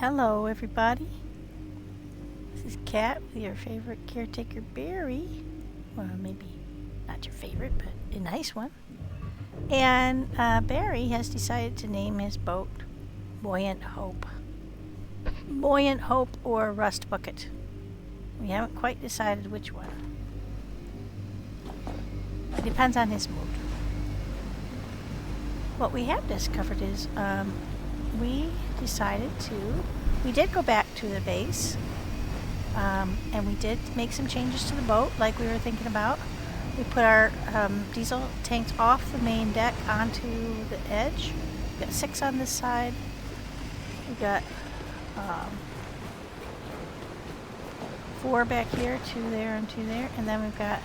Hello everybody, this is Kat with your favorite caretaker Barry. Well, maybe not your favorite, but a nice one. And Barry has decided to name his boat Buoyant Hope. Buoyant Hope or Rust Bucket. We haven't quite decided which one. It depends on his mood. What we have discovered is we did go back to the base, and we did make some changes to the boat like we were thinking about. We put our diesel tanks off the main deck onto the edge. We've got 6 on this side. We've got 4 back here, 2 there and 2 there, and then we've got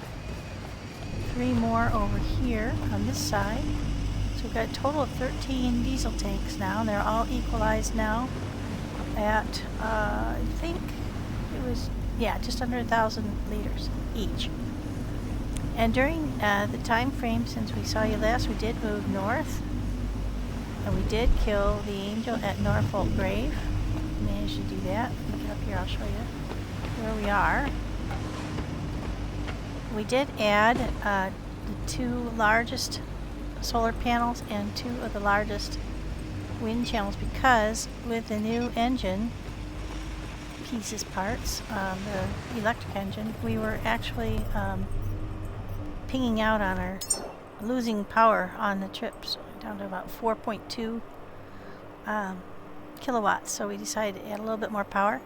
3 more over here on this side. So we've got a total of 13 diesel tanks now, and they're all equalized now at, I think it was, just under 1,000 liters each. And during the time frame since we saw you last, we did move north, and we did kill the angel at Norfolk Grave. We managed to do that. Let me get up here, I'll show you where we are. We did add the 2 largest solar panels and 2 of the largest wind channels, because with the new engine parts, the electric engine, we were actually pinging out on our losing power on the trips down to about 4.2 kilowatts. So we decided to add a little bit more power.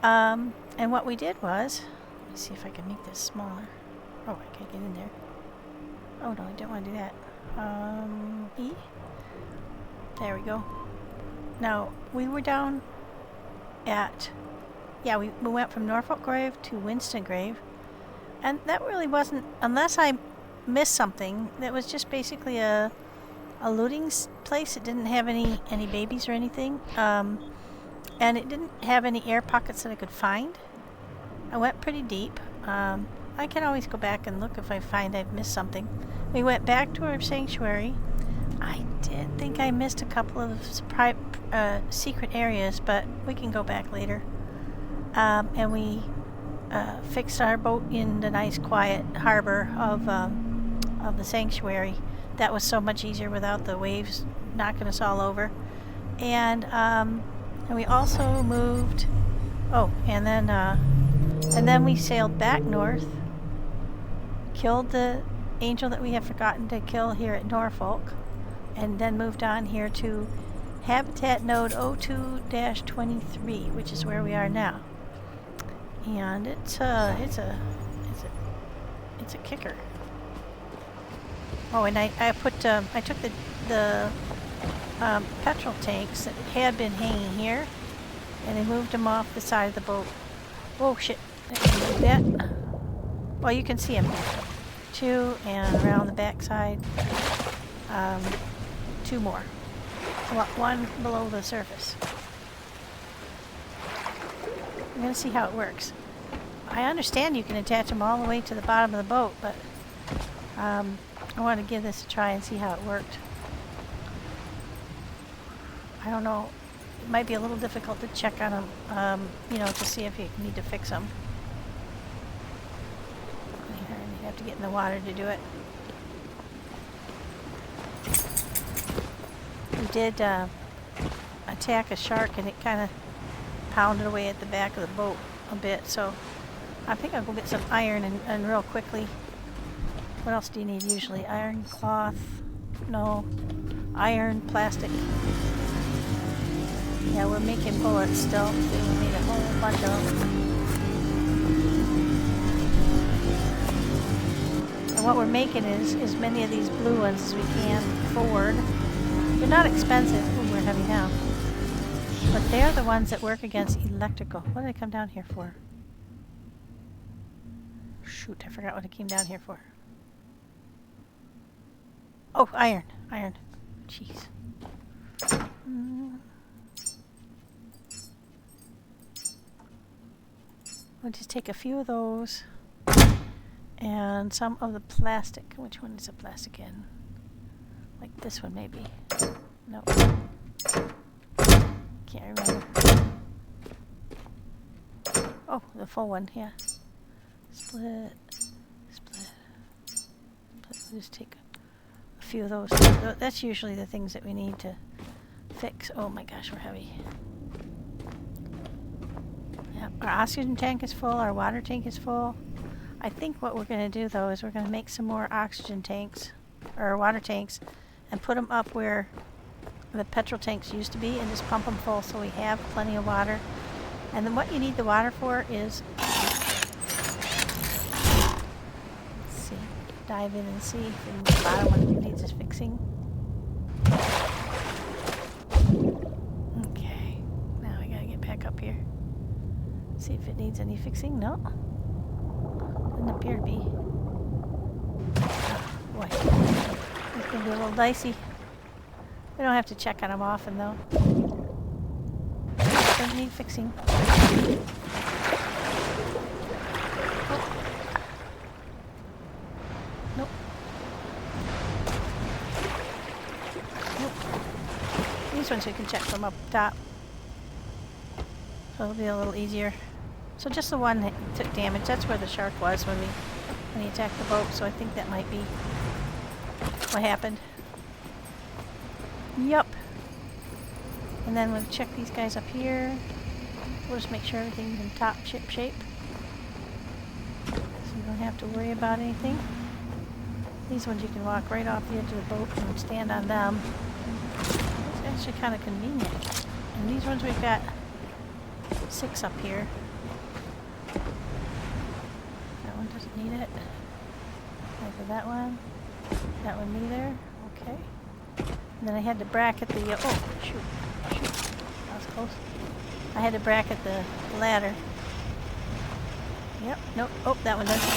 And what we did was, let me see if I can make this smaller. Oh, I can't get in there. Oh no, I don't want to do that. E. There we go. Now, we were down at, we went from Norfolk Grave to Winston Grave, and that really wasn't, unless I missed something, that was just basically a looting place. It didn't have any babies or anything, and it didn't have any air pockets that I could find. I went pretty deep. I can always go back and look if I find I've missed something. We went back to our sanctuary. I did think I missed a couple of secret areas, but we can go back later. And we fixed our boat in the nice quiet harbor of the sanctuary. That was so much easier without the waves knocking us all over. And we also moved. Oh, and then we sailed back north, killed the angel that we had forgotten to kill here at Norfolk, and then moved on here to Habitat node 02-23, which is where we are now. And it's a kicker. Oh, and I took the petrol tanks that had been hanging here, and I moved them off the side of the boat. Oh shit! I can do that. Well, you can see them. 2, and around the back side, 2 more. 1 below the surface. I'm going to see how it works. I understand you can attach them all the way to the bottom of the boat, but I want to give this a try and see how it worked. I don't know. It might be a little difficult to check on them, to see if you need to fix them. You have to get in the water to do it. We did attack a shark, and it kind of pounded away at the back of the boat a bit, so I think I'll go get some iron and real quickly. What else do you need usually? Iron, cloth? No. Iron, plastic. Yeah, we're making bullets still. We made a whole bunch of them. And what we're making is as many of these blue ones as we can afford. They're not expensive. Ooh, we're heavy now. But they're the ones that work against electrical. What did I come down here for? Shoot, I forgot what I came down here for. Oh, iron. Iron. Jeez. We'll just take a few of those and some of the plastic. Which one is the plastic in? Like this one maybe. No. Can't remember. Oh, the full one, yeah. Split. We'll just take a few of those. That's usually the things that we need to fix. Oh my gosh, we're heavy. Yeah, our oxygen tank is full, our water tank is full. I think what we're going to do though is we're going to make some more oxygen tanks, or water tanks, and put them up where the petrol tanks used to be and just pump them full so we have plenty of water. And then what you need the water for is, let's see, dive in and see if the bottom one needs is fixing. Okay, now I gotta get back up here. See if it needs any fixing. No, doesn't appear to be. Oh, boy, it's gonna be a little dicey. We don't have to check on them often though. Doesn't need fixing. Oh. Nope. Nope. These ones we can check from up top. So it'll be a little easier. So just the one that took damage. That's where the shark was when he attacked the boat. So I think that might be what happened. Yup. And then we'll check these guys up here. We'll just make sure everything's in top ship shape. So you don't have to worry about anything. These ones you can walk right off the edge of the boat and stand on them. It's actually kind of convenient. And these ones we've got 6 up here. That one doesn't need it. Like that one. That one neither. Okay. And then I had to bracket the, oh, shoot, that was close. I had to bracket the ladder. Yep, nope, oh, that one doesn't.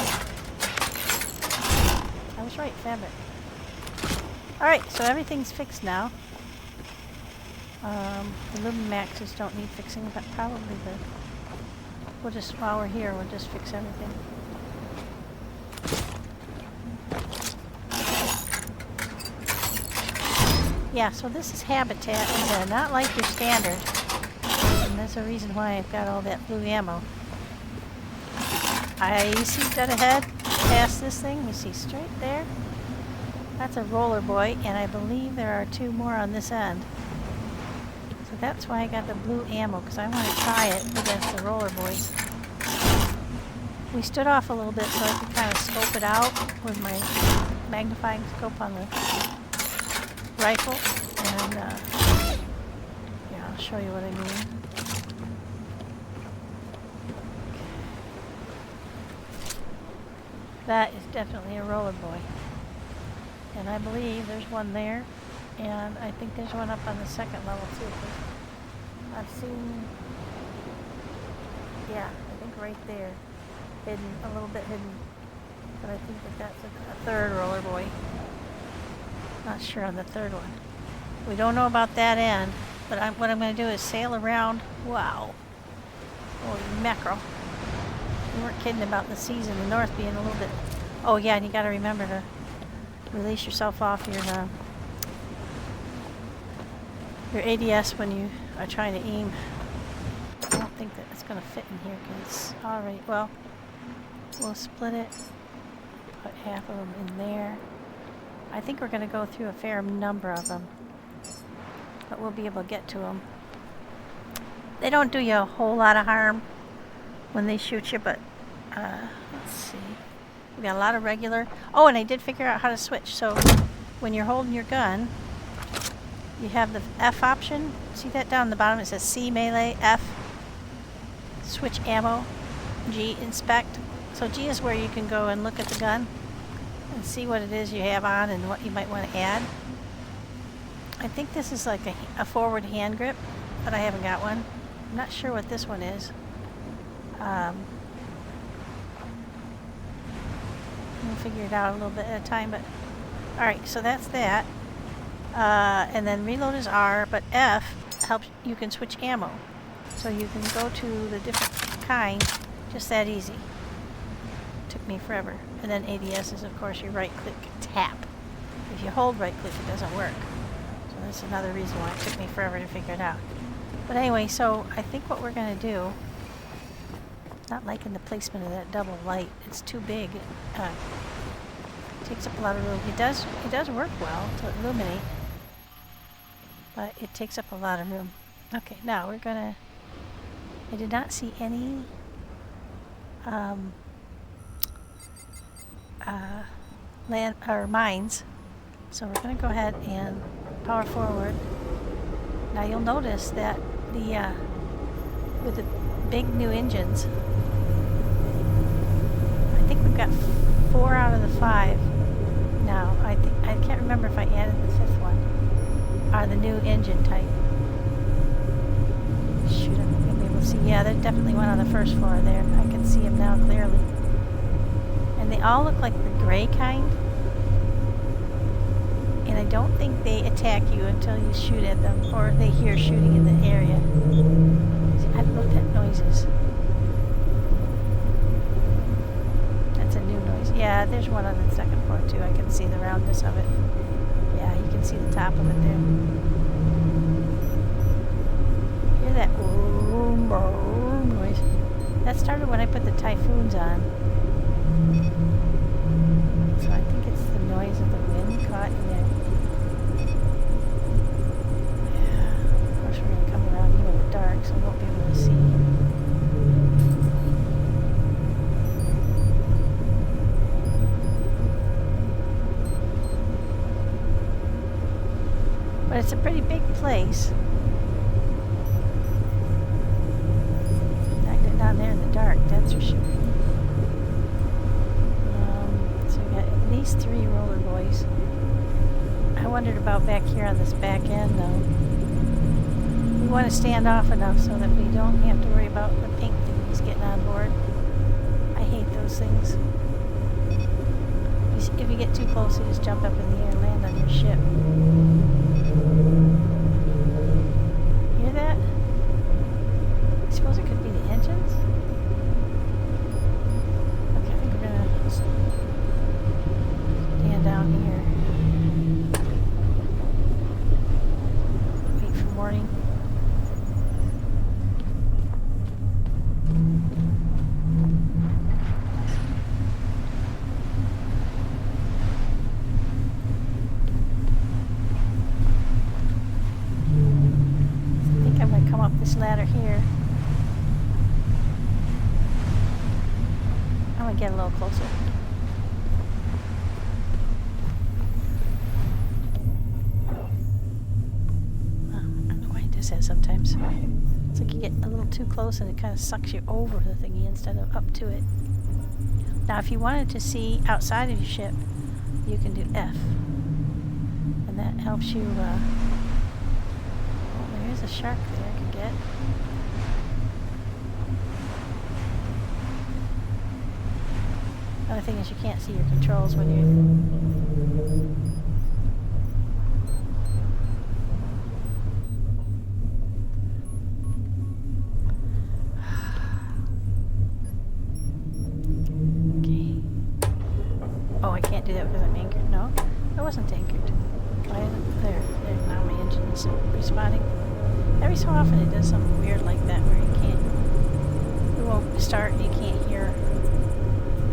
I was right, fabric. Alright, so everything's fixed now. The Lumimaxes don't need fixing, but probably we'll just, while we're here, we'll just fix everything. Yeah, so this is Habitat, and not like your standard. And there's a reason why I've got all that blue ammo. I see dead ahead, past this thing, you see straight there. That's a roller boy, and I believe there are 2 more on this end. So that's why I got the blue ammo, because I want to try it against the roller boys. We stood off a little bit so I could kind of scope it out with my magnifying scope on the rifle, and yeah, I'll show you what I mean. That is definitely a roller boy, and I believe there's one there, and I think there's one up on the 2nd level too. I've seen, yeah, I think right there, hidden, a little bit hidden, but I think that's a 3rd roller boy. Not sure on the 3rd one. We don't know about that end, but what I'm going to do is sail around. Wow. Holy mackerel. We weren't kidding about the seas in the north being a little bit... Oh yeah, and you got to remember to release yourself off your ADS when you are trying to aim. I don't think that it's going to fit in here because it's already... Well, we'll split it. Put half of them in there. I think we're going to go through a fair number of them, but we'll be able to get to them. They don't do you a whole lot of harm when they shoot you, but let's see. We got a lot of regular. Oh, and I did figure out how to switch. So when you're holding your gun, you have the F option. See that down the bottom? It says C melee, F switch ammo, G inspect. So G is where you can go and look at the gun and see what it is you have on and what you might want to add. I think this is like a forward hand grip, but I haven't got one. I'm not sure what this one is. We'll figure it out a little bit at a time, but alright, so that's that. And then reload is R, but F helps you can switch ammo. So you can go to the different kind just that easy. Took me forever. And then ADS is, of course, your right click tap. If you hold right click, it doesn't work. So that's another reason why it took me forever to figure it out. But anyway, so I think what we're going to do, not liking the placement of that double light. It's too big. It takes up a lot of room. It does work well to illuminate, but it takes up a lot of room. Okay, now we're going to, I did not see any land or mines, so we're going to go ahead and power forward. Now you'll notice that the with the big new engines, I think we've got 4 out of the 5 now. I can't remember if I added the 5th one. Are the new engine type. Shoot, I'm not gonna be able to see. Yeah, there's definitely one on the first floor there. I can see them now clearly. And they all look like the gray kind. And I don't think they attack you until you shoot at them, or they hear shooting in the area. I don't know what that noise is. That's a new noise. Yeah, there's one on the second floor too. I can see the roundness of it. Yeah, you can see the top of it there. Hear that boom, boom noise? That started when I put the Typhoons on. So I think it's the noise of the wind caught in there. Yeah, of course we're going to come around here in the dark, so I won't be able to see. But it's a pretty big place. Not getting down there in the dark, that's for sure. So we got at least 3 roller boys. I wondered about back here on this back end though. We want to stand off enough so that we don't have to worry about the pink things getting on board. I hate those things. If you get too close, you just jump up in the air and land on your ship. Hear that? I suppose it could be the engines? Okay, I think we're gonna stand down here. Wait for morning. This ladder here. I'm gonna get a little closer. I don't know why it does that sometimes. It's like you get a little too close and it kind of sucks you over the thingy instead of up to it. Now if you wanted to see outside of your ship, you can do F. And that helps you there's a shark there I could get. The other thing is you can't see your controls when you're... Okay. Oh, I can't do that because I'm anchored. No, I wasn't anchored. Why isn't it there? There, now my engine is responding. Every so often it does something weird like that where you can't, it won't start and you can't hear.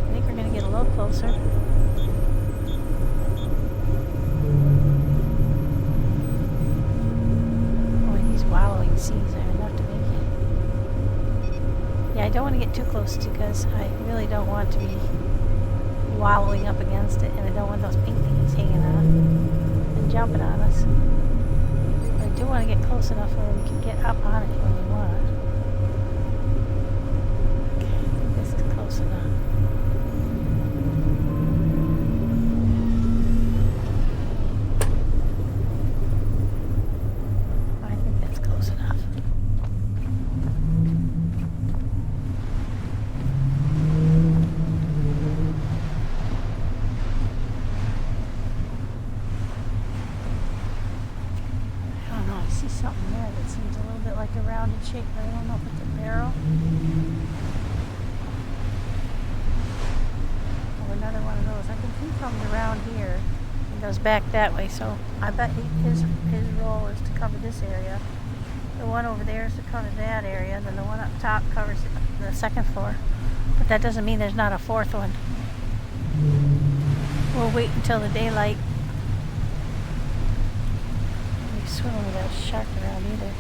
I think we're going to get a little closer. Boy, these wallowing seas are enough to make it. Yeah, I don't want to get too close because I really don't want to be wallowing up against it, and I don't want those pink things hanging on and jumping on us. I do want to get close enough where we can get up on it when we want. Okay, I think this is close enough. I think that's close enough. Something there that seems a little bit like a rounded shape, but I don't know if it's a barrel or another one of those. I think he comes around here and goes back that way, so I bet his role is to cover this area. The one over there is to cover that area, and then the one up top covers the second floor. But that doesn't mean there's not a fourth one. We'll wait until the daylight. He's swimming with that shark around either.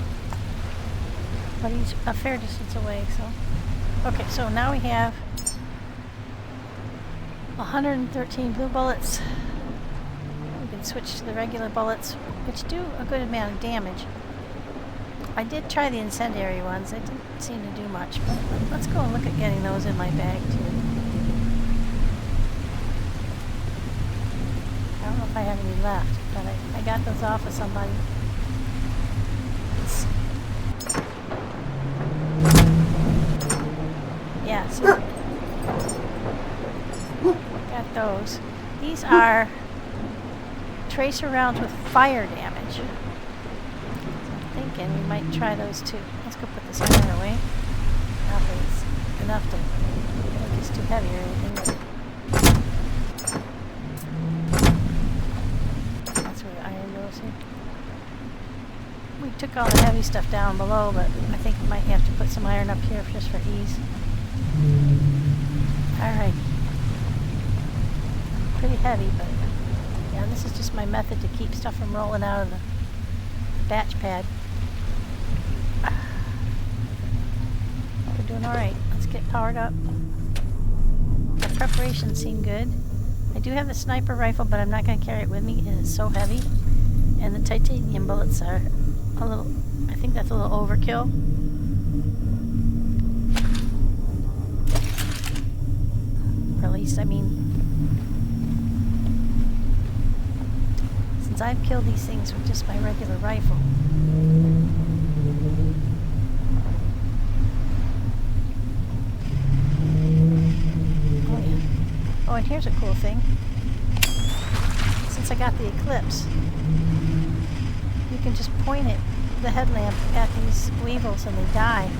But he's a fair distance away, so. Okay, so now we have 113 blue bullets. We can switch to the regular bullets, which do a good amount of damage. I did try the incendiary ones. They didn't seem to do much, but let's go and look at getting those in my bag too. I don't know if I have any left, but I got those off of somebody. Yeah, so got those. These are tracer rounds with fire damage. So I'm thinking we might try those too. Let's go put this iron away. Not that it's enough to make this too heavy or anything. That's where the iron goes here. We took all the heavy stuff down below, but I think we might have to put some iron up here just for ease. Alright. Pretty heavy, but yeah, this is just my method to keep stuff from rolling out of the batch pad. We're doing alright. Let's get powered up. The preparations seem good. I do have the sniper rifle, but I'm not going to carry it with me. It is so heavy. And the titanium bullets are a little, I think that's a little overkill. Or at least, I mean, since I've killed these things with just my regular rifle. Oh yeah. Oh, and here's a cool thing. Since I got the Eclipse, you can just point it, the headlamp, at these weevils and they die.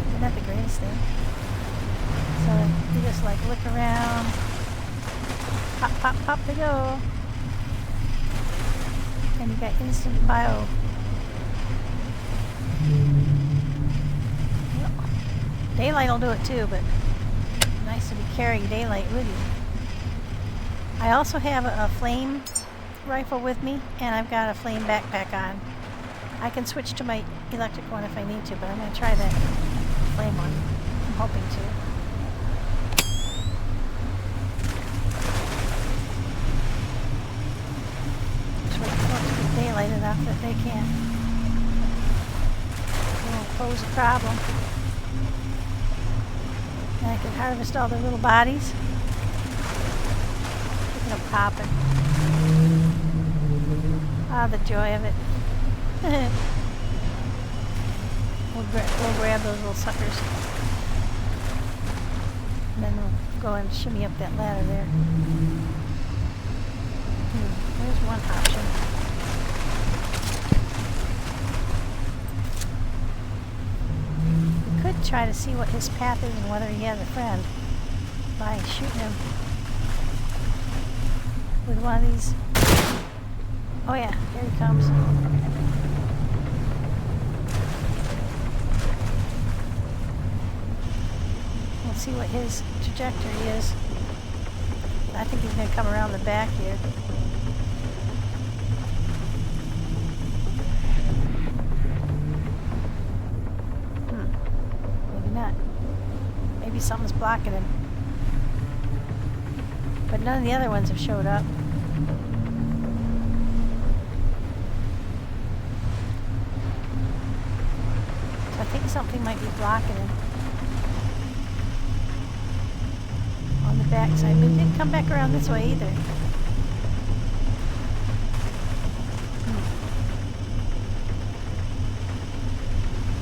Isn't that the greatest thing? So you just like look around, pop, pop, pop, they go. And you got instant bio. Well, daylight will do it too, but nice to be carrying daylight with you. I also have a flame rifle with me, and I've got a flame backpack on. I can switch to my electric one if I need to, but I'm going to try that flame one. I'm hoping to. Daylight enough that they can't. They won't pose a problem. And I can harvest all their little bodies. Look at them popping. Ah, the joy of it. We'll grab those little suckers. And then we'll go and shimmy up that ladder there. There's one option. Try to see what his path is and whether he has a friend by shooting him with one of these. Oh yeah, here he comes. We'll see what his trajectory is. I think he's going to come around the back here. Maybe something's blocking him. But none of the other ones have showed up. So I think something might be blocking him. On the back side. But he didn't come back around this way either.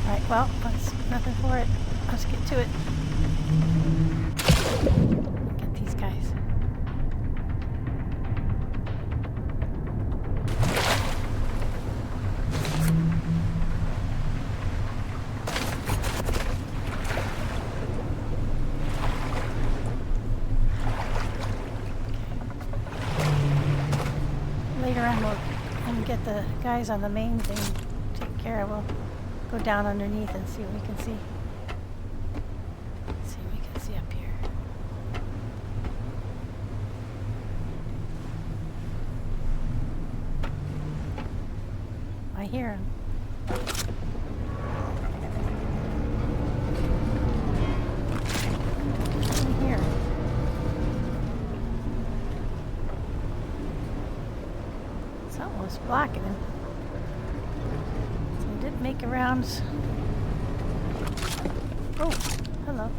Alright, well, that's nothing for it. Let's get to it. Get these guys. Later on we'll get the guys on the main thing take care of. We'll go down underneath and see what we can see. See what we can see up here. I hear him. I hear him. Something was blocking him. So he did make rounds. Oh, hello.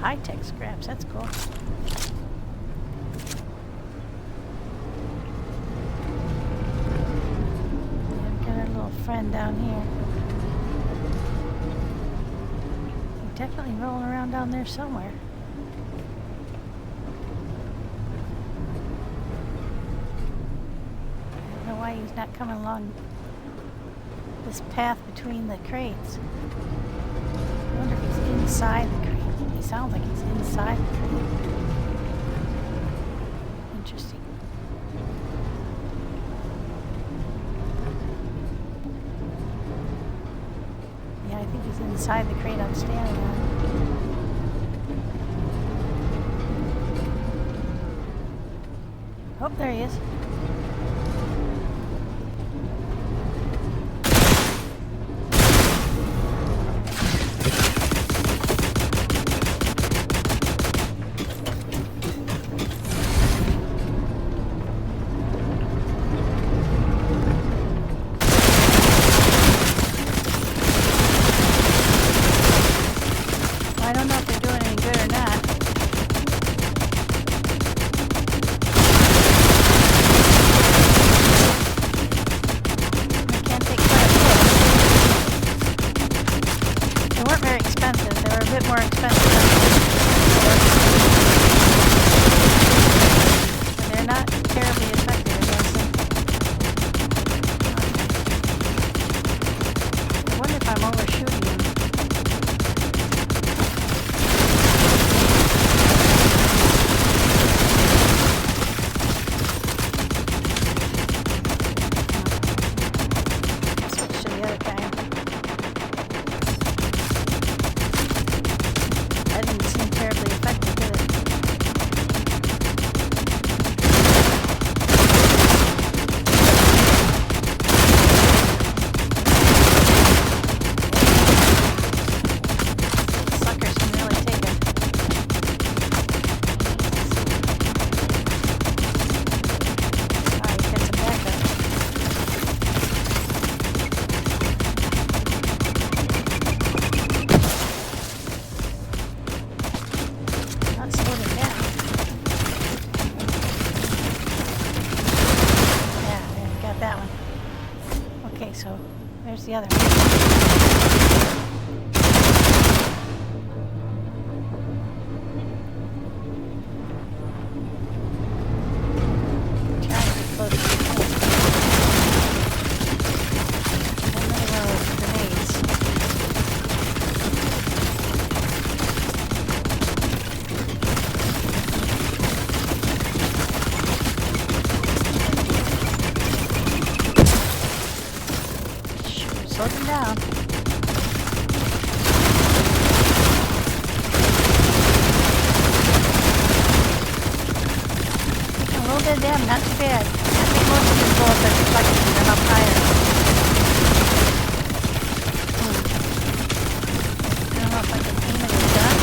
High-tech scraps, that's cool. I've got our little friend down here. He's definitely rolling around down there somewhere. I don't know why he's not coming along this path between the crates. I wonder if he's inside the crate. He sounds like he's inside the crate. Interesting. Yeah, I think he's inside the crate I'm standing on. Oh, there he is. I don't know if they're doing any good or not. They can take quite a bit. They weren't very expensive. They were a bit more expensive than but they're not terribly effective against them. I wonder if I'm overshooting them. So there's the other one. Trying to get close to the point. Another one of those grenades. Slow them down. A little bit of damage, not too bad. I think most of these bullets are deflected and they're up higher. I don't know if I can aim at the gun.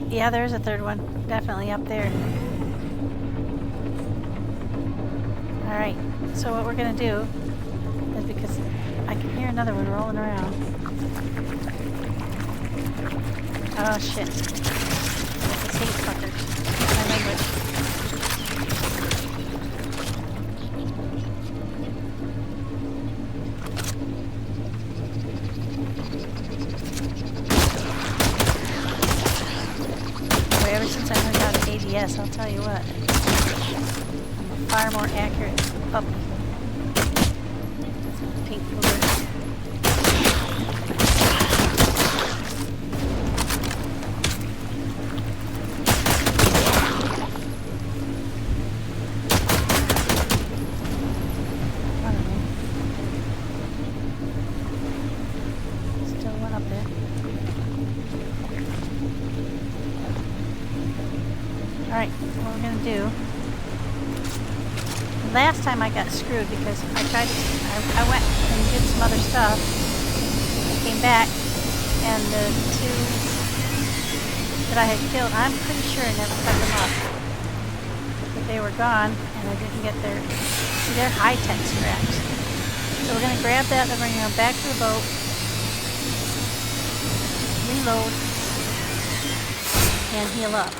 Yeah, there's a third one. Definitely up there. Alright, so what we're gonna do is, because I can hear another one rolling around. Oh shit. It's hate fuckers. I remember it. Boy, ever since I learned how to ADS, I'll tell you what. I'm a far more accurate puppy. Pink booger. Alright, what we're going to do, last time I got screwed because I went and did some other stuff. I came back and the two that I had killed, I'm pretty sure I never cut them up. But they were gone and I didn't get their, see, they're high-tech scraps. So we're going to grab that and we're going to go back to the boat, reload, and heal up.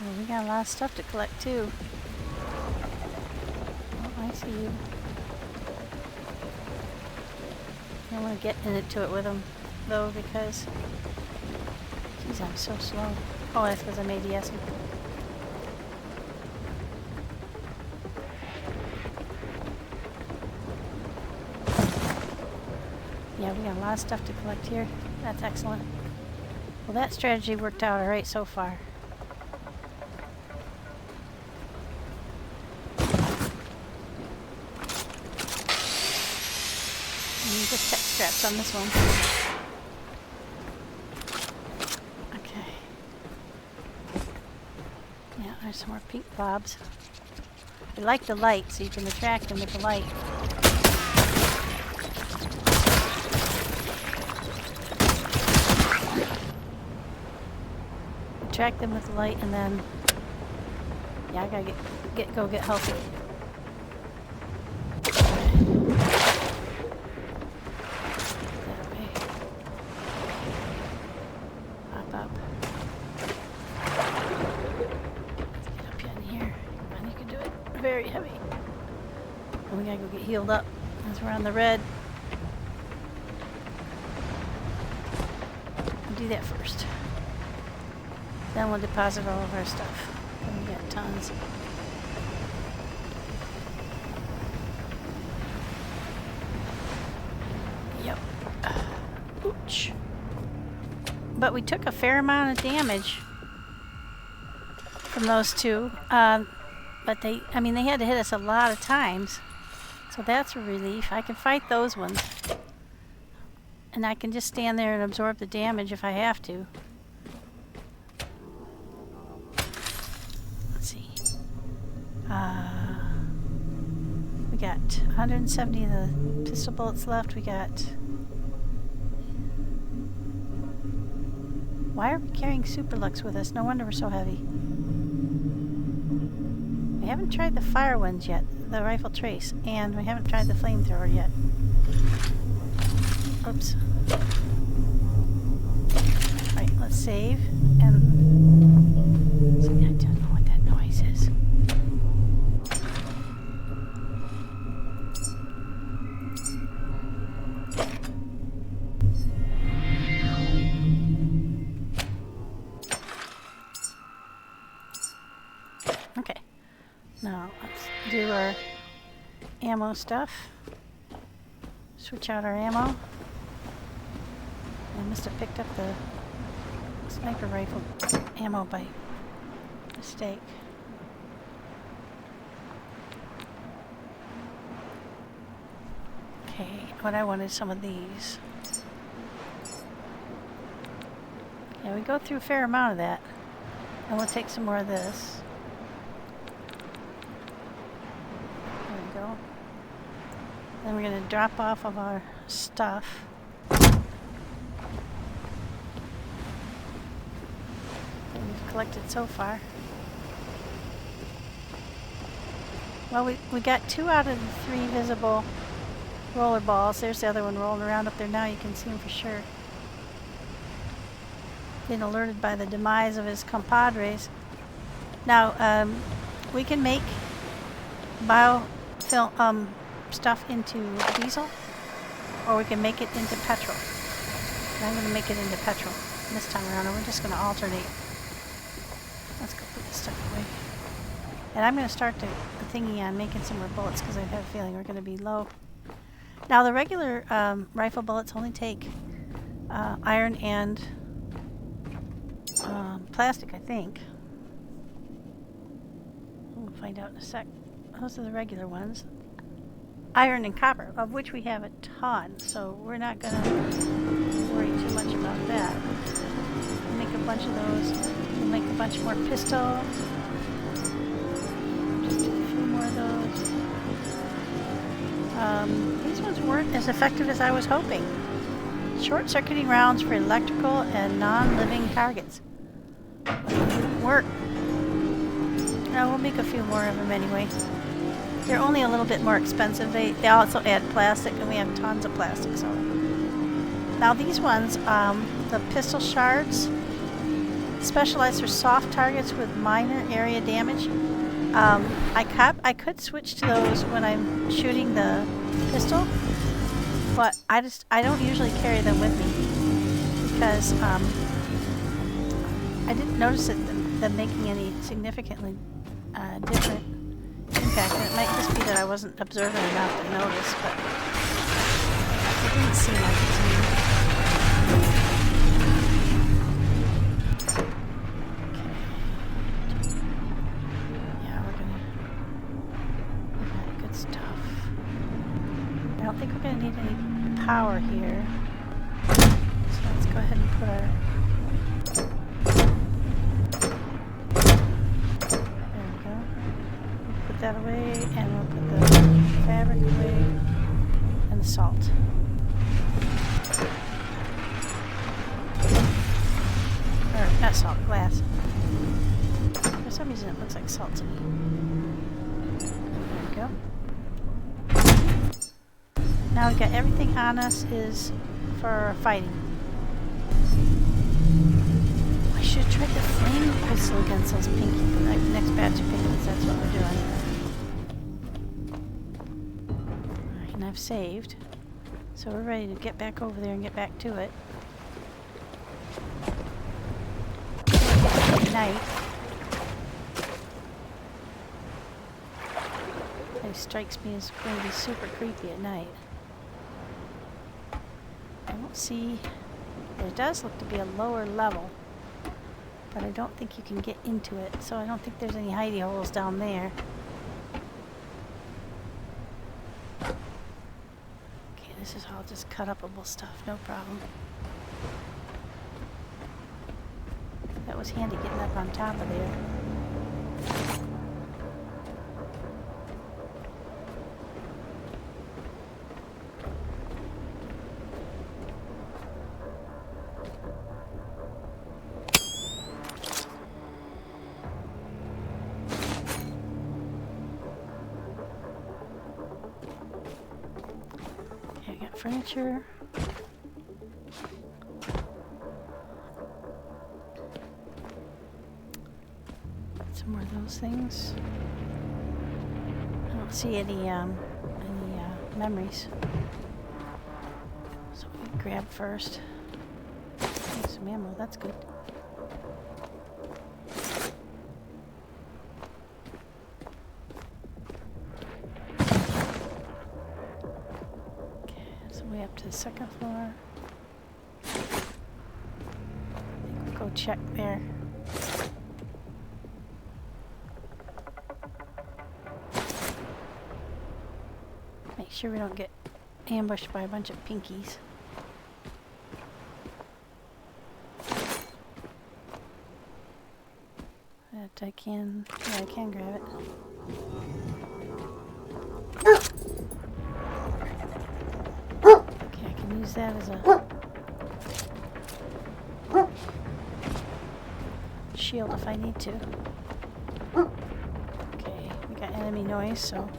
Well, we got a lot of stuff to collect too. Oh, I see you. I don't want to get into it with them though because, geez, I'm so slow. Oh, that's because I'm ADSing. Yeah, we got a lot of stuff to collect here. That's excellent. Well, that strategy worked out alright so far. Just tech straps on this one. Okay. Yeah, there's some more pink blobs. I like the light, so you can attract them with the light. Attract them with the light, and then yeah, I gotta go get healthy. Very heavy. And we gotta go get healed up as we're on the red. We'll do that first. Then we'll deposit all of our stuff. And we got tons. Yep. Ouch. But we took a fair amount of damage from those two. But they had to hit us a lot of times. So that's a relief. I can fight those ones. And I can just stand there and absorb the damage if I have to. Let's see. We got 170 of the pistol bullets left. We got... Why are we carrying Superlux with us? No wonder we're so heavy. We haven't tried the fire ones yet, the rifle trace, and we haven't tried the flamethrower yet. Oops. Right, let's save, and see, I don't know what that noise is. Okay. Now, let's do our ammo stuff. Switch out our ammo. I must have picked up the sniper rifle ammo by mistake. Okay, what I want is some of these. Yeah, we go through a fair amount of that. And we'll take some more of this. Then we're going to drop off of our stuff. That we've collected so far. Well, we got 2 out of the 3 visible roller balls. There's the other one rolling around up there now. You can see him for sure. Been alerted by the demise of his compadres. Now, we can make biofilm stuff into diesel, or we can make it into petrol. And I'm going to make it into petrol this time around, and we're just going to alternate. Let's go put this stuff away. And I'm going to start the thingy on making some more bullets because I have a feeling we're going to be low. Now the regular rifle bullets only take iron and plastic, I think. We'll find out in a sec. Those are the regular ones. Iron and copper, of which we have a ton, so we're not going to worry too much about that. We'll make a bunch of those. We'll make a bunch more pistols. These ones weren't as effective as I was hoping. Short-circuiting rounds for electrical and non-living targets. Didn't work. No, we'll make a few more of them anyway. They're only a little bit more expensive. They also add plastic, and we have tons of plastic. So now these ones, the pistol shards, specialized for soft targets with minor area damage. I could switch to those when I'm shooting the pistol, but I don't usually carry them with me because I didn't notice them making any significantly different impact. And it might just be that I wasn't observant enough to notice, but it didn't seem like it to me. I don't think we're going to need any power here. So let's go ahead and put our... There we go. We'll put that away, and we'll put the fabric away, and the salt. Or, not salt, glass. For some reason it looks like salt to me. There we go. Now we've got everything on us is for fighting. I should try the flame pistol against those pinky, like the next batch of pinkies. That's what we're doing. Alright, and I've saved. So we're ready to get back over there and get back to it. Night. It strikes me as going to be super creepy at night. I don't see... There does look to be a lower level, but I don't think you can get into it, so I don't think there's any hidey holes down there. Okay, this is all just cut-upable stuff, no problem. That was handy getting up on top of there. Furniture. Some more of those things. I don't see any memories. So we grab first. Some ammo, that's good. Up to the second floor. I think we'll go check there. Make sure we don't get ambushed by a bunch of pinkies. That I can grab it. use that as a shield if I need to. Okay, we got enemy noise, so...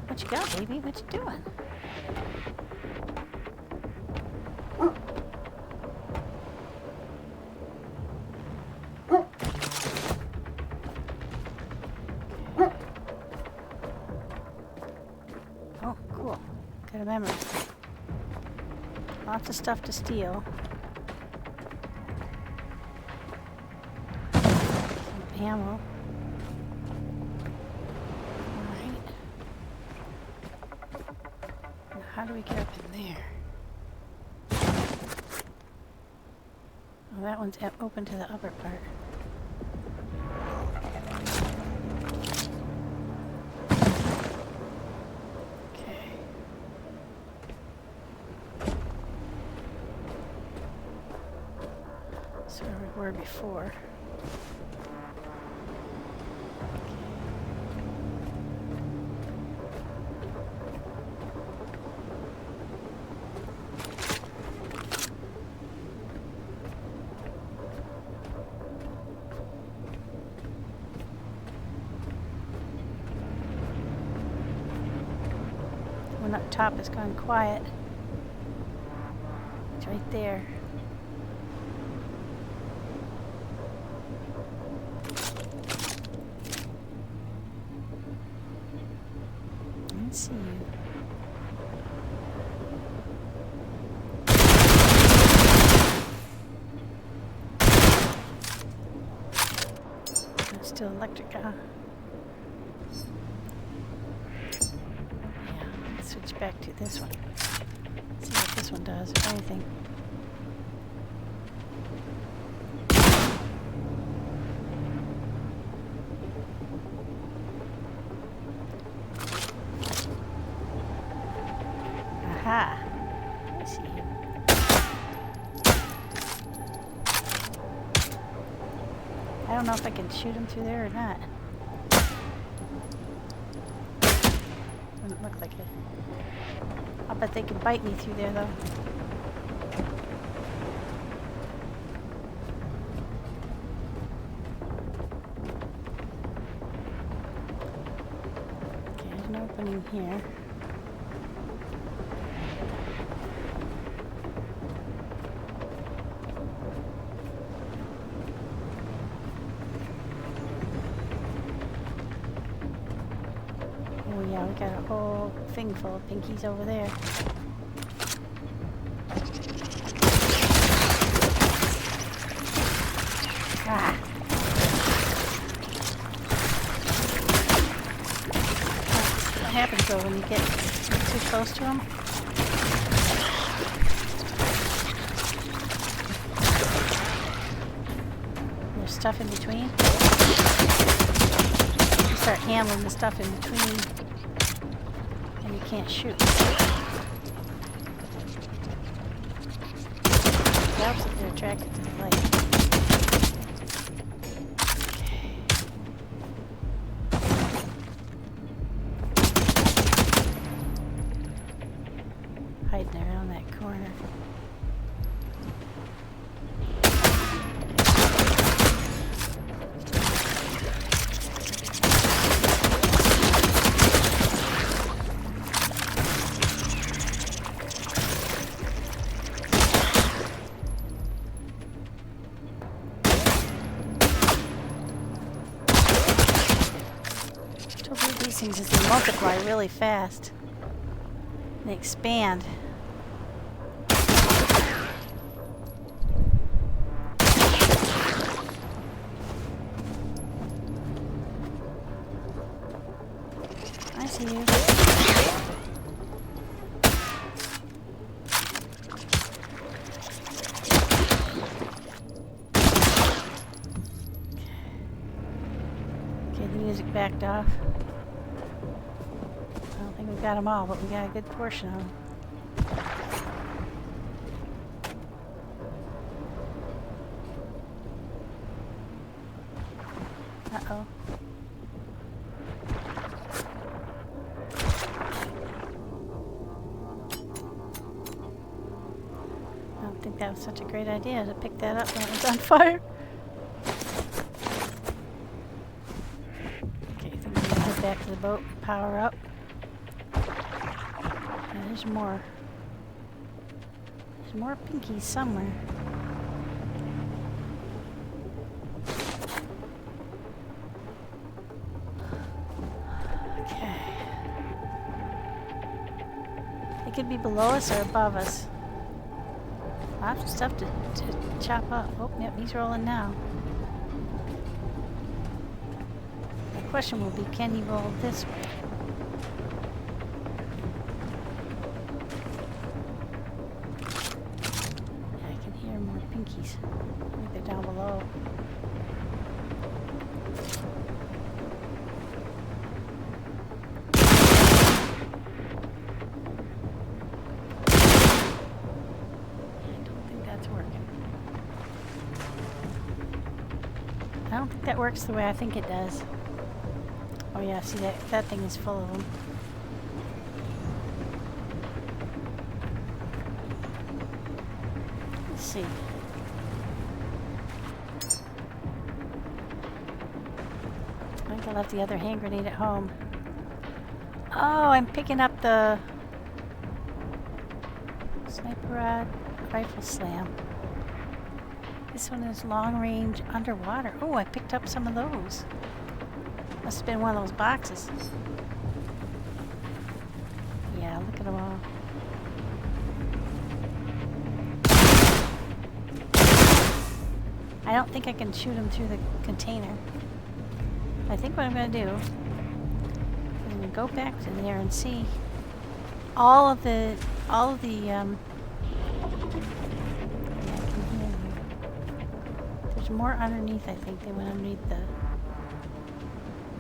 What you got, baby? What you doing? Oh, cool. Got a memory. Lots of stuff to steal. Some ammo. Alright. Now how do we get up in there? Oh, that one's open to the upper part. Were before. One up top has gone quiet. It's right there. See you. It's still electric, huh? Yeah, let's switch back to this one. See what this one does, if anything. Aha! I see you. I don't know if I can shoot him through there or not. Doesn't look like it. I'll bet they can bite me through there though. Okay, there's an opening here. Oh yeah, we got a whole thing full of pinkies over there. Ah. What happens though when you get too close to them? There's stuff in between. You start handling the stuff in between and you can't shoot. It helps if they're attracted to the light. Hiding around that corner. These things is they multiply really fast. They expand. I see you. Okay, the music backed off. I don't think we got them all, but we got a good portion of them. Uh-oh. such a great idea to pick that up when it was on fire. Okay, I think I'm gonna head back to the boat and power up. And there's more. There's more pinkies somewhere. Okay. It could be below us or above us. Lots of stuff to chop up. Oh, yep, he's rolling now. The question will be, can he roll this way? Yeah, I can hear more pinkies. I think they're down below. I don't think that works the way I think it does. Oh yeah, see that thing is full of them. Let's see. I think I left the other hand grenade at home. Oh, I'm picking up the sniper rod rifle slam. This one is long range underwater. Oh, I picked up some of those. Must have been one of those boxes. Yeah, look at them all. I don't think I can shoot them through the container. I think what I'm going to do is I'm going to go back to there and see all of the more underneath, I think. They went underneath the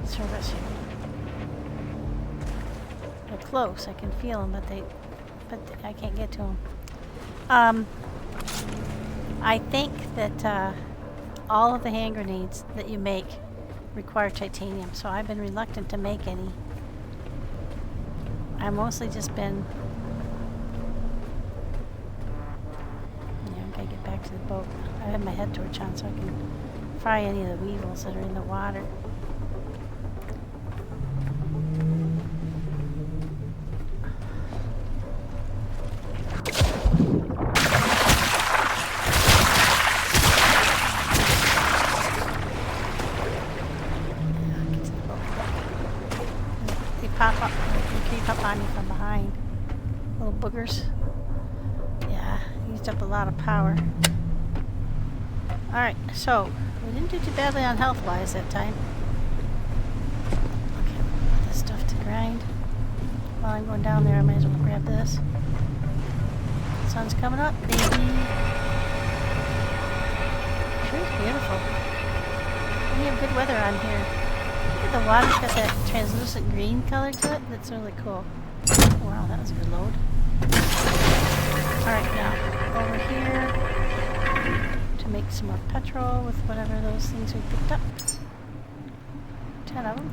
surface here. They're close. I can feel them, but I can't get to them. I think that all of the hand grenades that you make require titanium, so I've been reluctant to make any. I've mostly just been... Yeah, I gotta get back to the boat. I have my head torch on so I can fry any of the weevils that are in the water. They pop up, they can creep up on you from behind. Little boogers. Yeah, used up a lot of power. Alright, so we didn't do too badly on health-wise that time. Okay, put this stuff to grind. While I'm going down there, I might as well grab this. Sun's coming up, baby. Sure is beautiful. We have good weather on here. Look at the water's got that translucent green color to it. That's really cool. Oh, wow, that was a good load. Alright, now over here. Make some more petrol with whatever those things we picked up. 10 of them.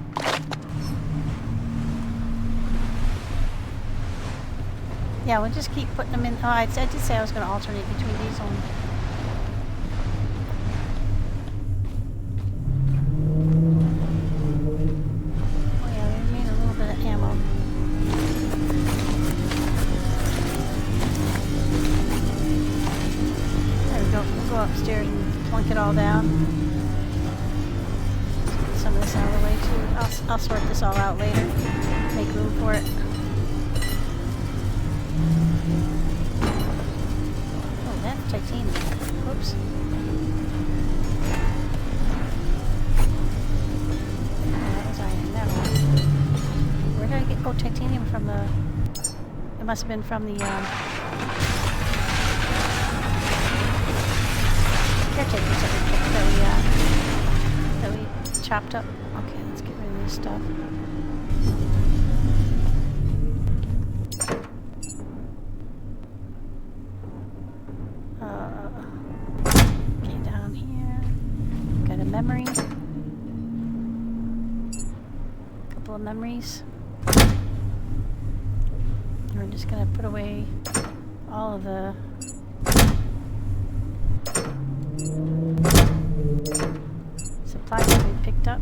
Yeah, we'll just keep putting them in. Oh, I did say I was going to alternate between these ones. Oh yeah, we made a little bit of ammo. We'll go upstairs and plunk it all down. Get some of this out of the way too. I'll sort this all out later. Make room for it. Oh, that's titanium. Whoops. Oh, that was iron metal. Where did I get? Oh, titanium from the... It must have been from the... Caretakers that we chopped up. Okay, let's get rid of this stuff. Okay, down here. Got a memory. A couple of memories. We're just gonna put away all of the 5 that we picked up.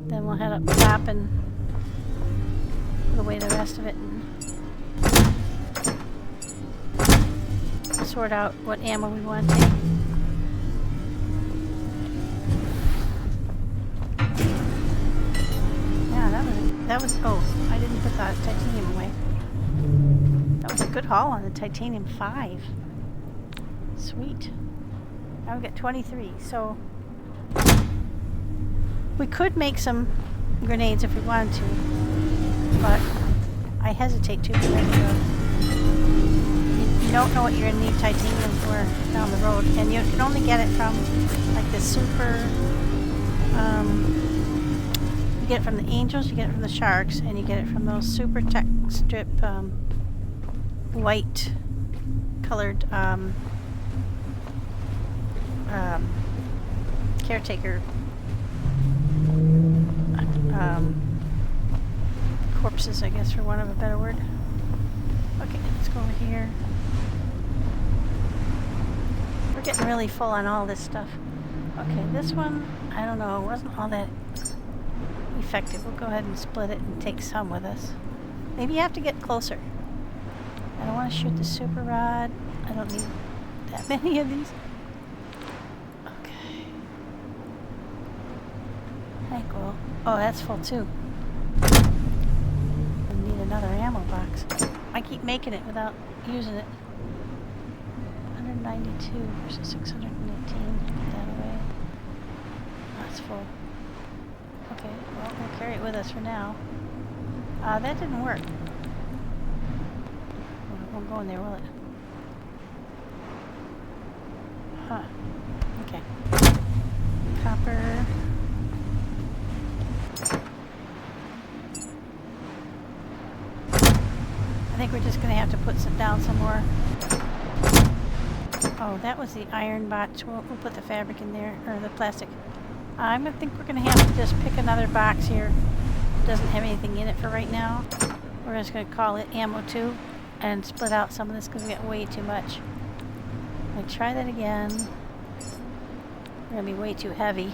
Then we'll head up top and put away the rest of it and sort out what ammo we want to take. That was, oh, I didn't put the titanium away. That was a good haul on the titanium 5. Sweet. Now we've got 23, so we could make some grenades if we wanted to, but I hesitate to because you don't know what you're going to need titanium for down the road, and you can only get it from like the super, you get it from the Angels, you get it from the Sharks, and you get it from those super tech strip white colored Caretaker corpses, I guess, for want of a better word. Okay, let's go over here. We're getting really full on all this stuff. Okay, this one, I don't know, it wasn't all that effective. We'll go ahead and split it and take some with us. Maybe you have to get closer. I don't want to shoot the super rod. I don't need that many of these. Okay. I think we'll... Oh, that's full too. I need another ammo box. I keep making it without using it. 192 versus 618. Put that away. That's full. Okay, well, we'll carry it with us for now. That didn't work. It won't go in there, will it? Huh. Okay. Copper. I think we're just going to have to put some down some more. Oh, that was the iron box. We'll put the fabric in there, or the plastic. I think we're going to have to just pick another box here. It doesn't have anything in it for right now. We're just going to call it ammo 2 and split out some of this because we got way too much. I try that again. We're going to be way too heavy.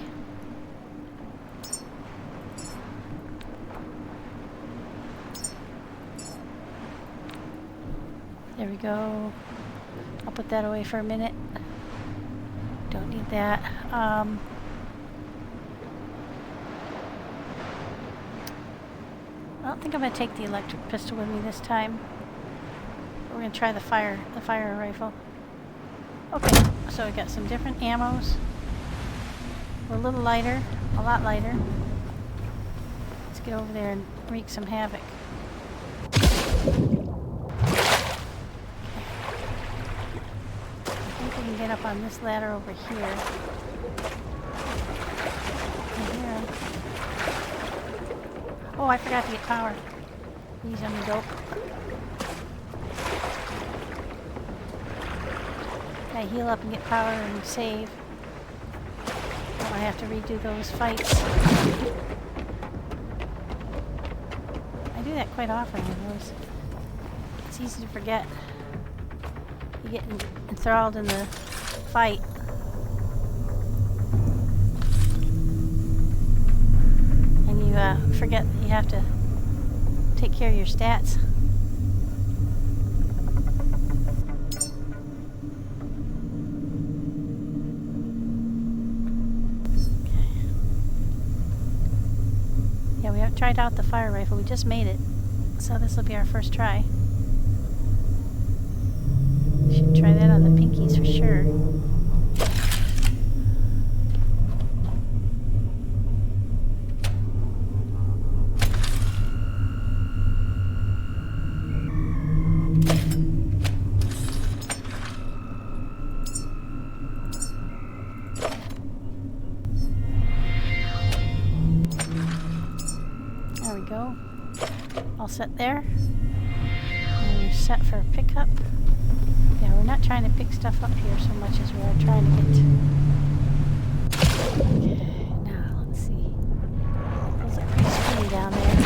There we go. I'll put that away for a minute. Don't need that. I don't think I'm going to take the electric pistol with me this time. We're going to try the fire rifle. Okay, so we got some different ammos. We're a little lighter, a lot lighter. Let's get over there and wreak some havoc. I think we can get up on this ladder over here. Oh, I forgot to get power. These on the dope. I heal up and get power and save. Don't I have to redo those fights? I do that quite often in those. It's easy to forget. You get enthralled in the fight. And you forget that you have to take care of your stats. Yeah, we haven't tried out the fire rifle. We just made it. So this will be our first try. Should try that on the pinkies for sure. There we go. All set there. And we're set for pickup. Yeah, we're not trying to pick stuff up here so much as we are trying to get... Okay, now let's see. Those are pretty skinny down there.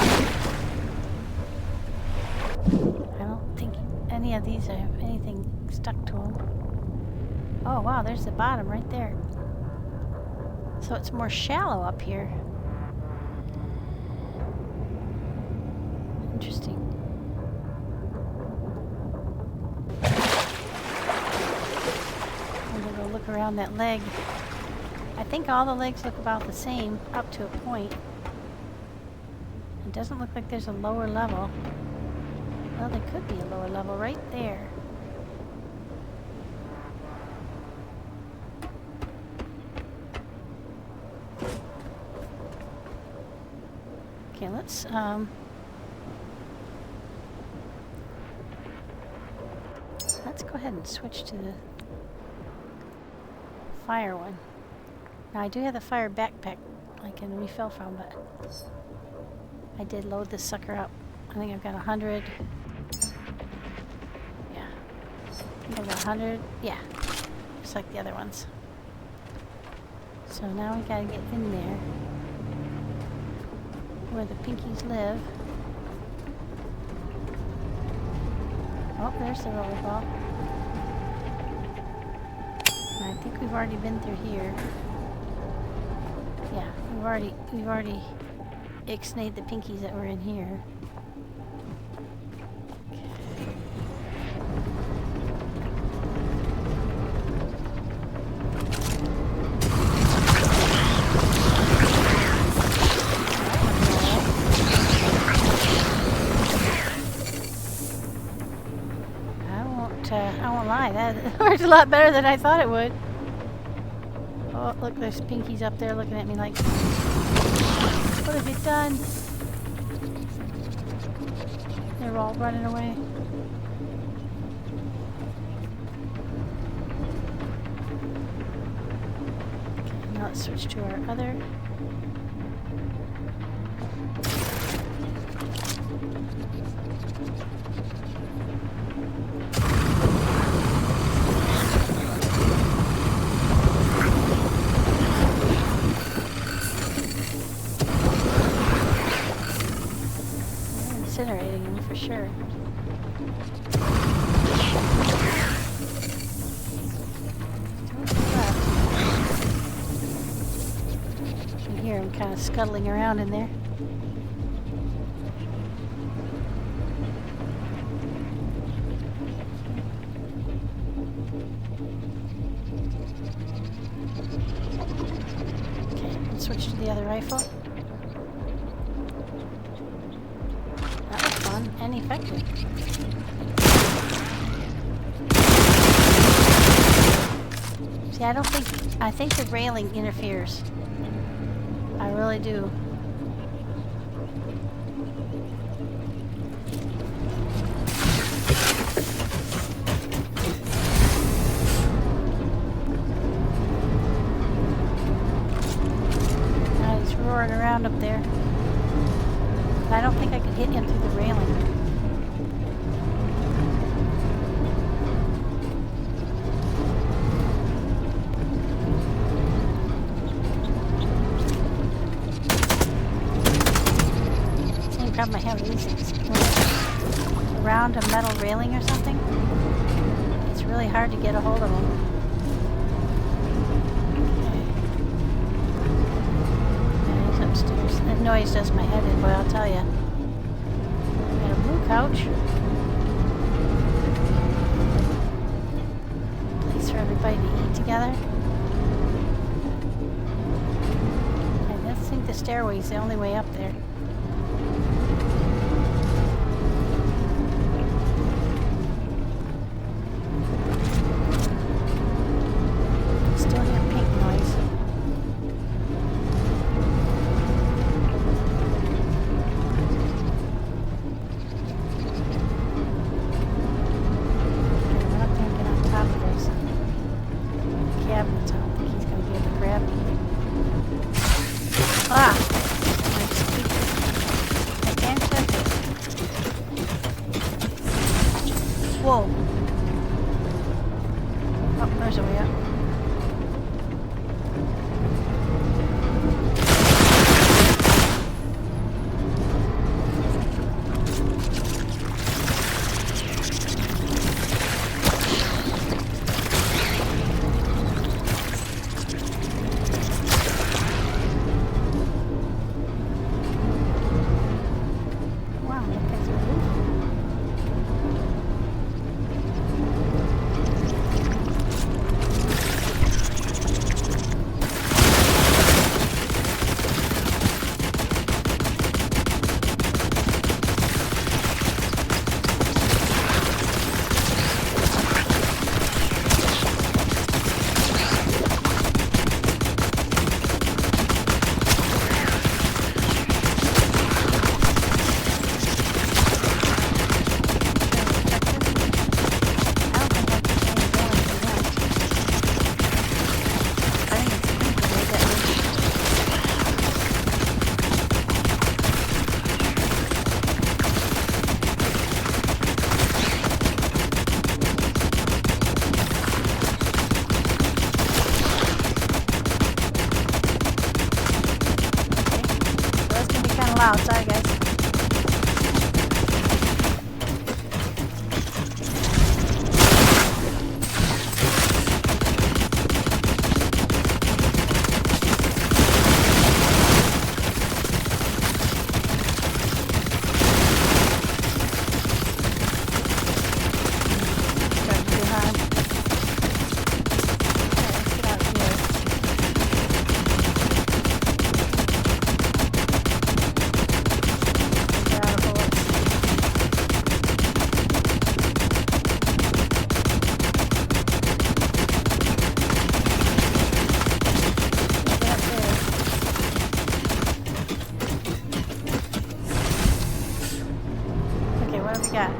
I don't think any of these have anything stuck to them. Oh wow, there's the bottom right there. So it's more shallow up here. Interesting. I'm gonna go look around that leg. I think all the legs look about the same up to a point. It doesn't look like there's a lower level. Well, there could be a lower level right there. Okay, let's go ahead and switch to the fire one. Now I do have the fire backpack I can refill from, but I did load this sucker up. I think I've got 100. Yeah. I think I've got 100. Yeah. Just like the other ones. So now we gotta get in there where the pinkies live. Oh, there's the rollerball. I think we've already been through here. Yeah, we've already ixnayed the pinkies that were in here. I won't lie, that worked a lot better than I thought it would. Oh, look, there's pinkies up there looking at me like, what have you done? They're all running away. Okay, now let's switch to our other. Incinerating them for sure. You can hear them kind of scuttling around in there. Okay, let's switch to the other rifle. And effective. See, I think the railing interferes. I really do. Now he's roaring around up there. I don't think I could hit him through the railing. Same problem I have with these things. Around a metal railing or something, it's really hard to get a hold of them. Upstairs. That noise does my head in, boy, I'll tell you. Got a blue couch. Place for everybody to eat together. I think the stairway is the only way up there. Still hear pink noise. Ah! I can't touch it. Whoa! Oh, there's a way up. What we got?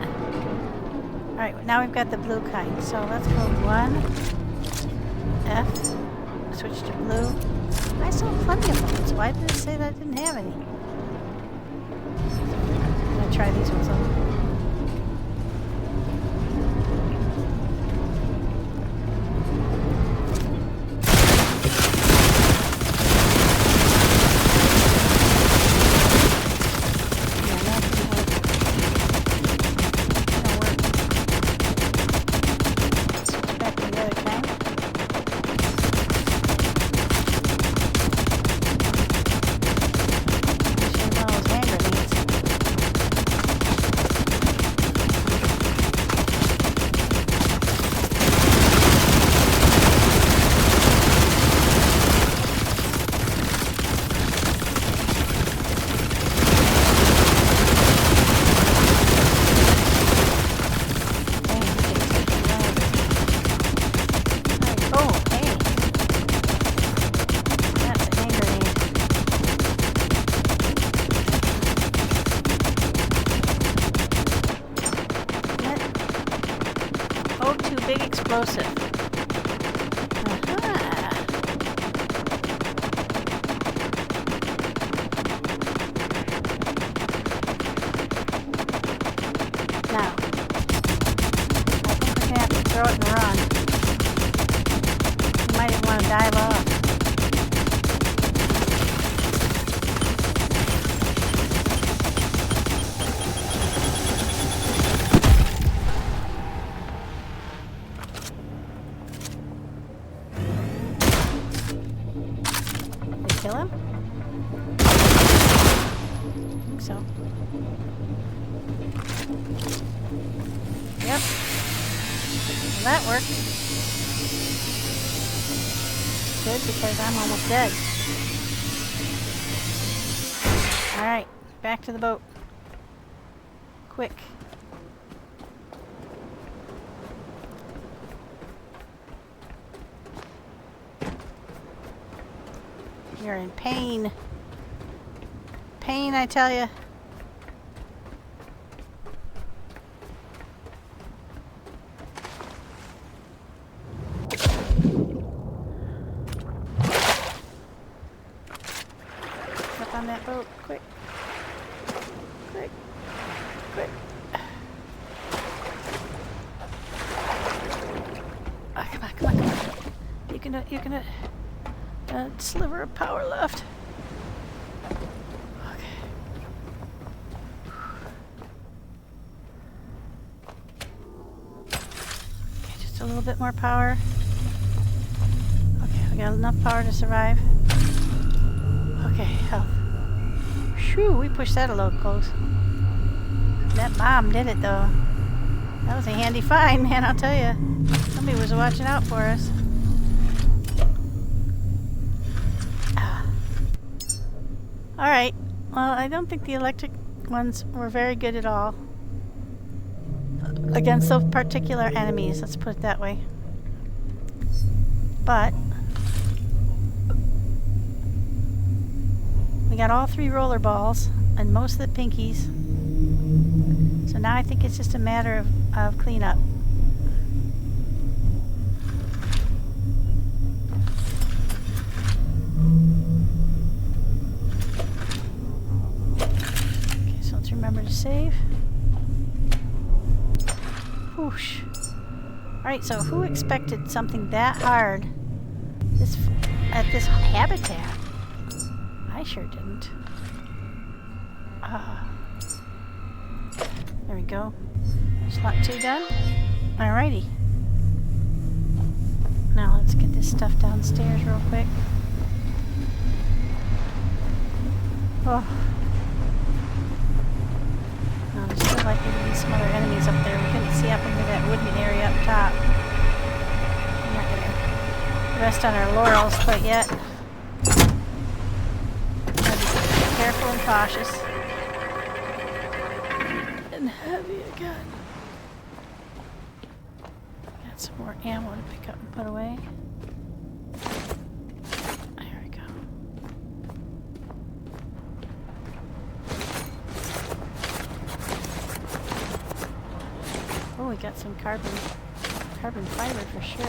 Alright, now we've got the blue kind. So let's go 1. F. Switch to blue. I saw plenty of them, so why did it say that I didn't have any? I'm gonna try these ones on. Explosive. Now, I think we're gonna have to throw it and run. You might even want to dive off. Kill him? I think so. Yep. Well, that worked. Good, because I'm almost dead. Alright, back to the boat. Quick. You're in pain. Pain, I tell you. Up on that boat, quick. Quick. Quick. Oh, come on, come on, come on. You can do it, you can do it. A sliver of power left. Okay. Okay, just a little bit more power. Okay, we got enough power to survive. Okay, health. Shoo, we pushed that a little close. That bomb did it though. That was a handy find, man, I'll tell you. Somebody was watching out for us. Alright, well, I don't think the electric ones were very good at all against those particular enemies, let's put it that way. But we got all 3 roller balls and most of the pinkies. So now I think it's just a matter of cleanup. Remember to save. Whoosh. Alright, so who expected something that hard at this habitat? I sure didn't. There we go. Slot 2 done. Alrighty. Now let's get this stuff downstairs real quick. Oh. There's still likely to be some other enemies up there. We couldn't see up into that wooden area up top. I'm not going to rest on our laurels quite yet. Gotta be careful and cautious. And heavy again. Got some more ammo to pick up and put away. There we go. we got some carbon fiber for sure.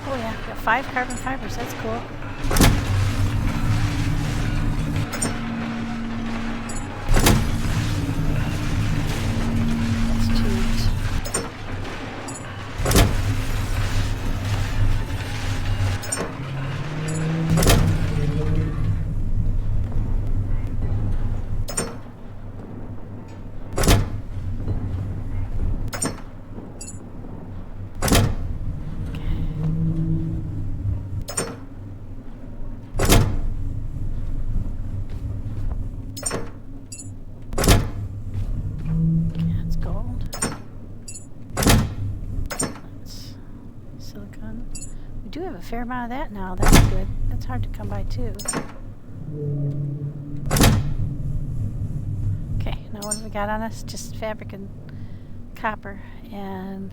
Oh yeah, got 5 carbon fibers. That's cool. Do have a fair amount of that now. That's good. That's hard to come by too. Okay, now what have we got on us? Just fabric and copper, and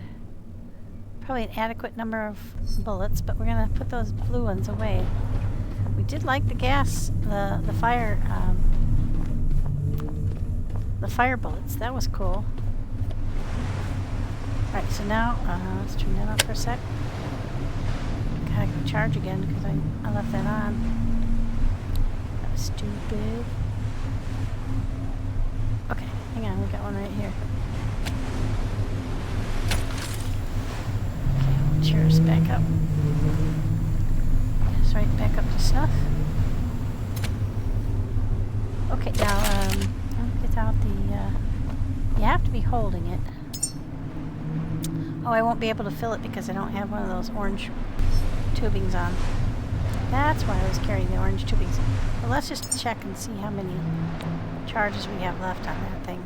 probably an adequate number of bullets, but we're gonna put those blue ones away. We did like the gas, the fire bullets. That was cool. Alright, so now let's turn that off for a sec. I can charge again because I left that on. That was stupid. Okay, hang on, we got one right here. Okay, cheers, back up. It's right back up to snuff. Okay, now I'll get out the. You have to be holding it. Oh, I won't be able to fill it because I don't have one of those orange tubings on. That's why I was carrying the orange tubings. Well, let's just check and see how many charges we have left on that thing.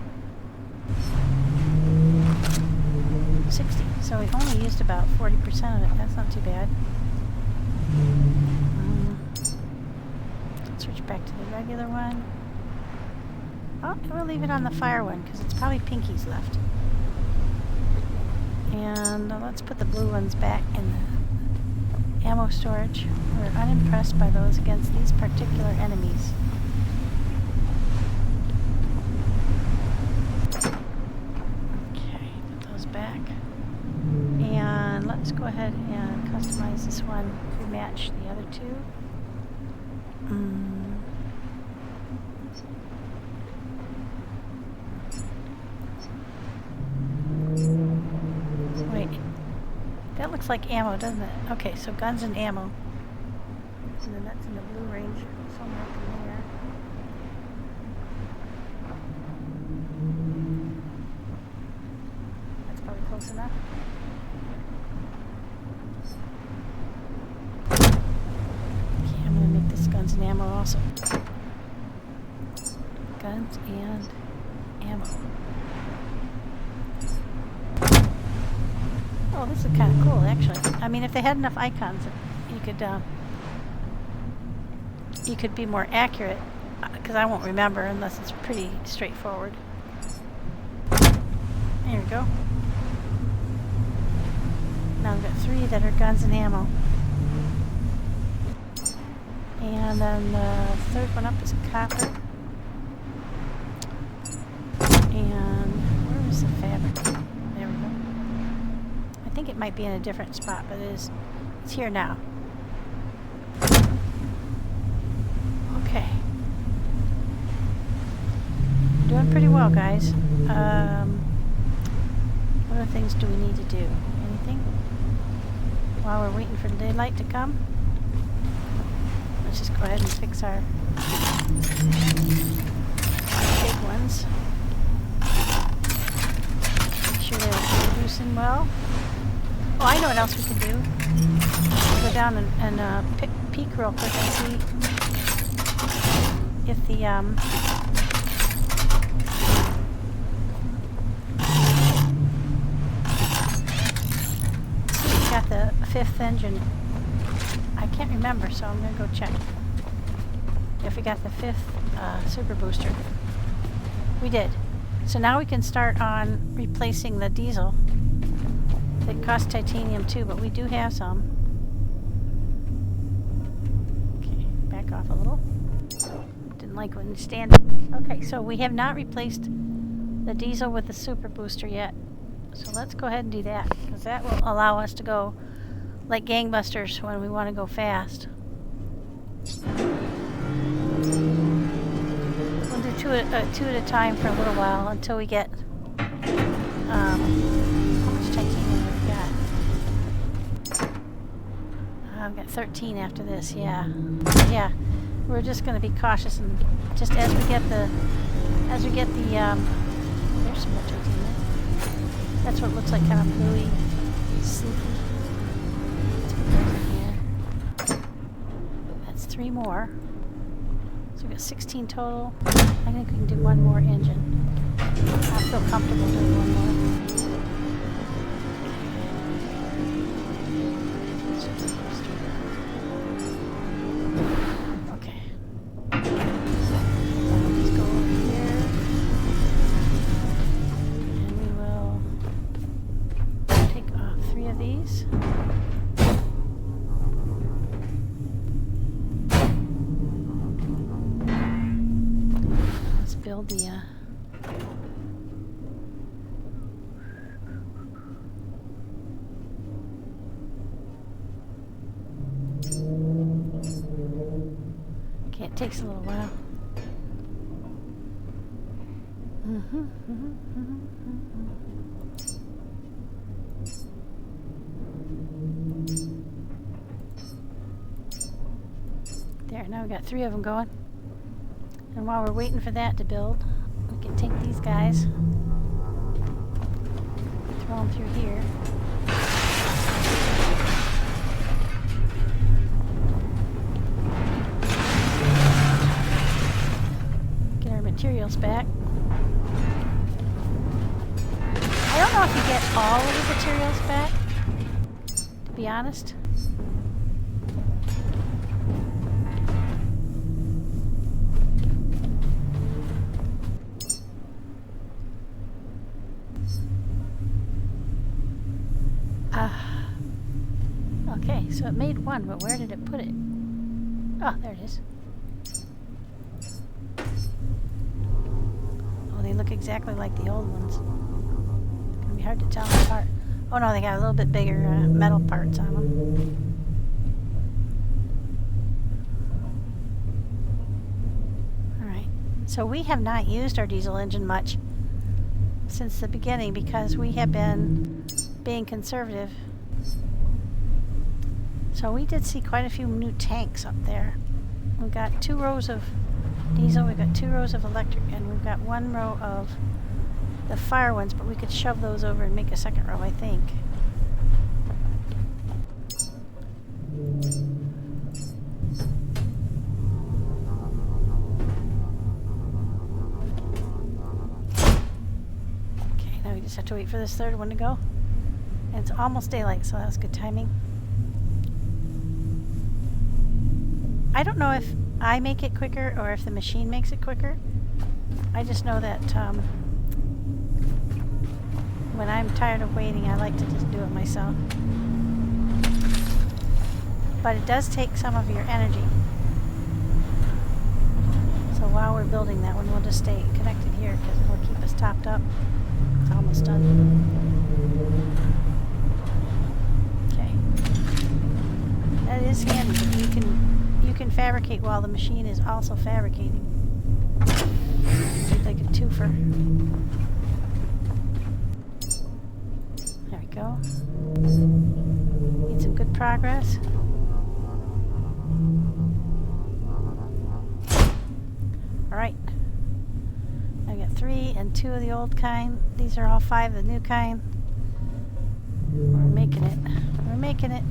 60. So we've only used about 40% of it. That's not too bad. Switch back to the regular one. Oh, we'll leave it on the fire one because it's probably pinkies left. And let's put the blue ones back in the ammo storage. We're unimpressed by those against these particular enemies. Okay, put those back. And let's go ahead and customize this one to match the other two. Wait, that looks like ammo, doesn't it? Okay, so guns and ammo. And then that's in the blue range, somewhere up in there. That's probably close enough. Okay, I'm going to make this guns and ammo also. Guns and ammo. Oh, this is kind of cool, actually. I mean, if they had enough icons, you could be more accurate, because I won't remember unless it's pretty straightforward. There we go. Now we've got 3 that are guns and ammo. And then the third one up is a copper. And where is the fabric? There we go. I think it might be in a different spot, but it's here now. Okay. Doing pretty well, guys. What other things do we need to do? Anything? While we're waiting for daylight to come? Let's just go ahead and fix our big ones. Make sure they're producing well. Oh, I know what else we can do. Go down and peek real quick and see if the got the 5th engine. I can't remember, so I'm gonna go check if we got the 5th super booster. We did. So now we can start on replacing the diesel. It costs titanium too, but we do have some. Okay, back off a little. Didn't like when you stand. Okay, so we have not replaced the diesel with the super booster yet. So let's go ahead and do that, because that will allow us to go like gangbusters when we want to go fast. We'll do two at a time for a little while until we get how much titanium we've got. I've got 13 after this. Yeah, we're just going to be cautious, and just as we get the there's some more titanium. That's what it looks like, kind of bluey, sleepy. Let's put those in here. That's 3 more. So we've got 16 total. I think we can do one more engine. I feel comfortable doing one more. Okay. Let's go over here. And we will take off 3 of these. Let's build the okay, it takes a little while. There, now we've got 3 of them going. And while we're waiting for that to build, we can take these guys, throw them through here. Get our materials back. I don't know if you get all of the materials back, to be honest. Okay, so it made 1, but where did it put it? Oh, there it is. Oh, they look exactly like the old ones. It's gonna be hard to tell them apart. Oh no, they got a little bit bigger metal parts on them. Alright, so we have not used our diesel engine much since the beginning because we have been being conservative. So we did see quite a few new tanks up there. We've got 2 rows of diesel, we've got 2 rows of electric, and we've got 1 row of the fire ones, but we could shove those over and make a second row, I think. Okay, now we just have to wait for this 3rd one to go. And it's almost daylight, so that's good timing. I don't know if I make it quicker or if the machine makes it quicker. I just know that when I'm tired of waiting, I like to just do it myself. But it does take some of your energy. So while we're building that one, we'll just stay connected here because it will keep us topped up. It's almost done. Okay. That is handy. You can fabricate while the machine is also fabricating. Like a twofer. There we go. Need some good progress. Alright. I got 3 and 2 of the old kind. These are all 5 of the new kind. We're making it. We're making it.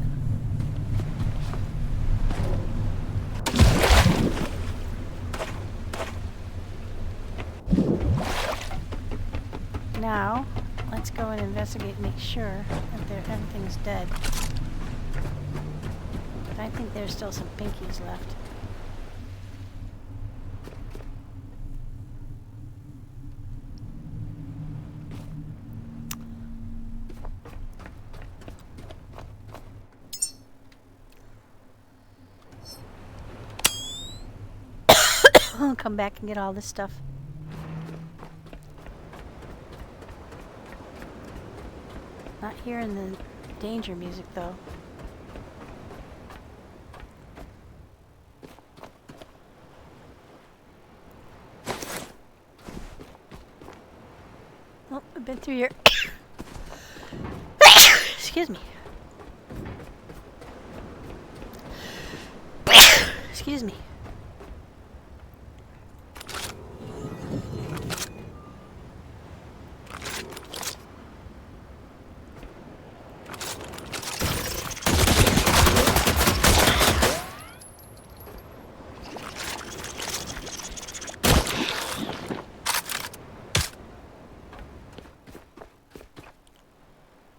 Now, let's go and investigate and make sure that everything's dead. But I think there's still some pinkies left. come back and get all this stuff. Not hearing the danger music though. Oh, I've been through here. Excuse me. Excuse me.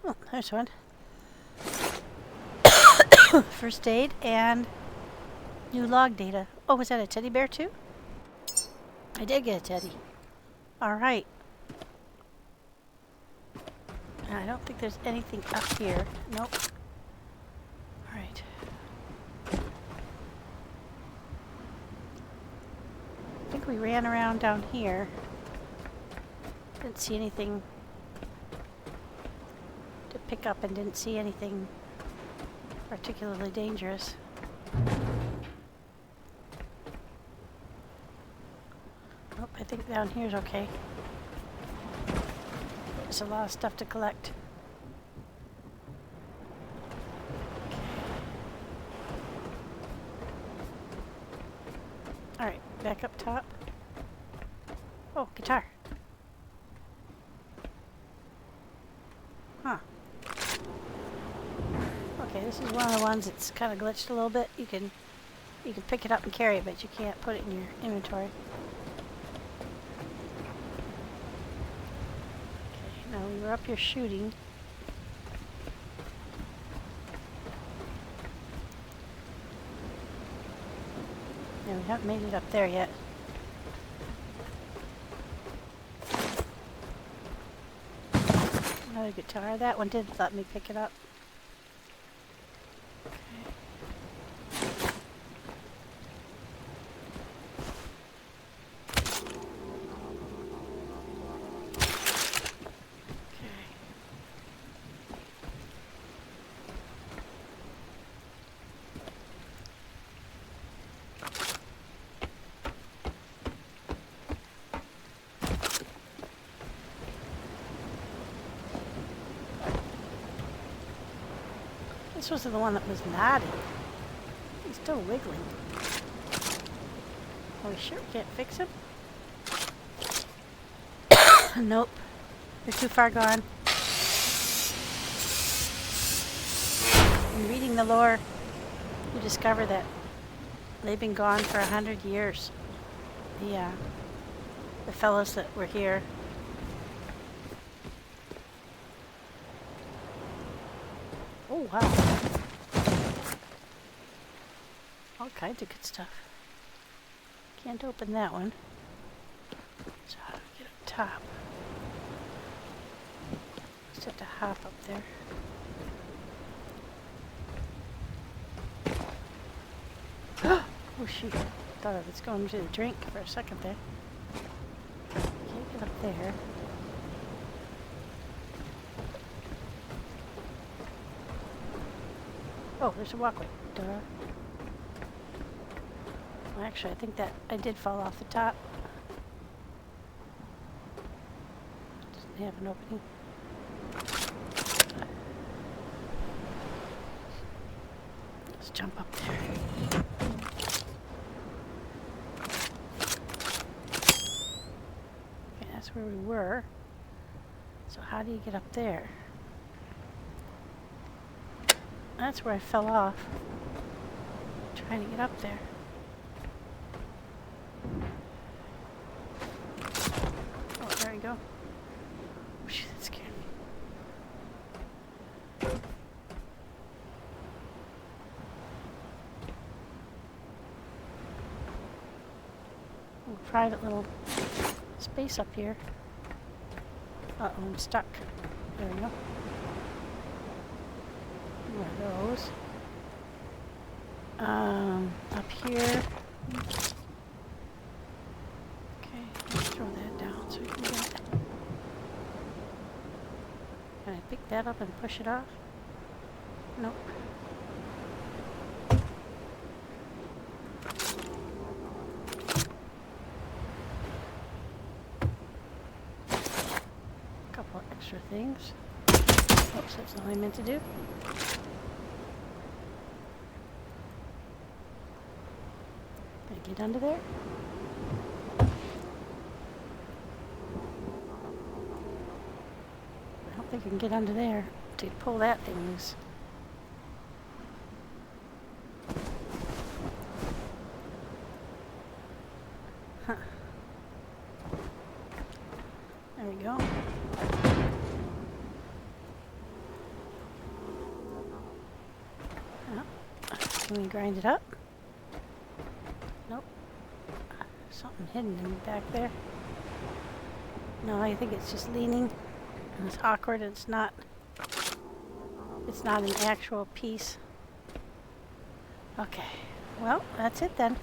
Oh, there's one. First aid and new log data. Oh, was that a teddy bear too? I did get a teddy. Alright. I don't think there's anything up here. Nope. Alright. I think we ran around down here. Didn't see anything to pick up and didn't see anything particularly dangerous. Oh, I think down here's okay. There's a lot of stuff to collect. Alright, back up top. Oh, guitar. Huh. Okay, this is one of the ones that's kind of glitched a little bit. You can pick it up and carry it, but you can't put it in your inventory. Okay, now we were up here shooting. Yeah, we haven't made it up there yet. Another guitar. That one did let me pick it up. This was the one that was nodding. He's still wiggling. Are we sure we can't fix him? Nope. They're too far gone. In reading the lore, you discover that they've been gone for 100 years. The fellows that were here. Oh, wow. All kinds of good stuff. Can't open that one. So how do we get up top? Just have to hop up there. Oh shoot. Thought I was going to the drink for a second there. Can't get up there. Oh, there's a walkway. Duh. Well, actually, I think that I did fall off the top. Doesn't have an opening. Let's jump up there. Okay, that's where we were. So how do you get up there? That's where I fell off. Trying to get up there. Oh, there we go. Oh, shit, that scared me. A private little space up here. Uh-oh, I'm stuck. There we go. One of those. Up here. I pick that up and push it off? Nope. Couple of extra things. Oops, that's not what I meant to do. Can I get under there? I don't think I can get under there to pull that thing loose. Huh. There we go. Can we grind it up? Nope. Something hidden in the back there. No, I think it's just leaning. And it's awkward. It's not an actual piece. Okay. Well, that's it then.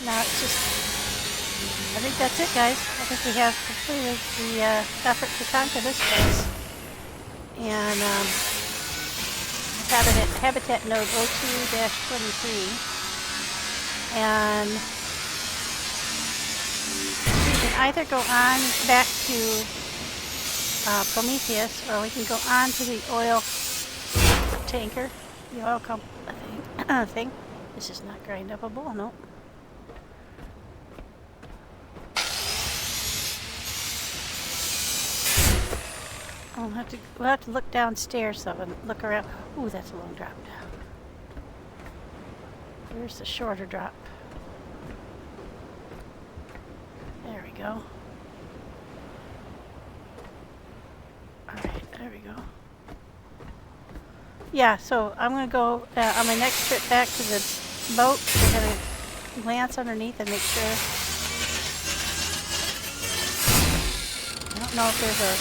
Now it's just, I think that's it, guys. I think we have completed the effort to conquer this place. And Habitat node 02-23. And we can either go on back to Prometheus, or we can go on to the oil tanker, the oil thing. This is not grind upable, nope. We'll have to look downstairs though and look around. Ooh, that's a long drop. Where's the shorter drop? There we go. Alright, there we go. Yeah, so I'm going to go on my next trip back to the boat. We're going to glance underneath and make sure. I don't know if there's a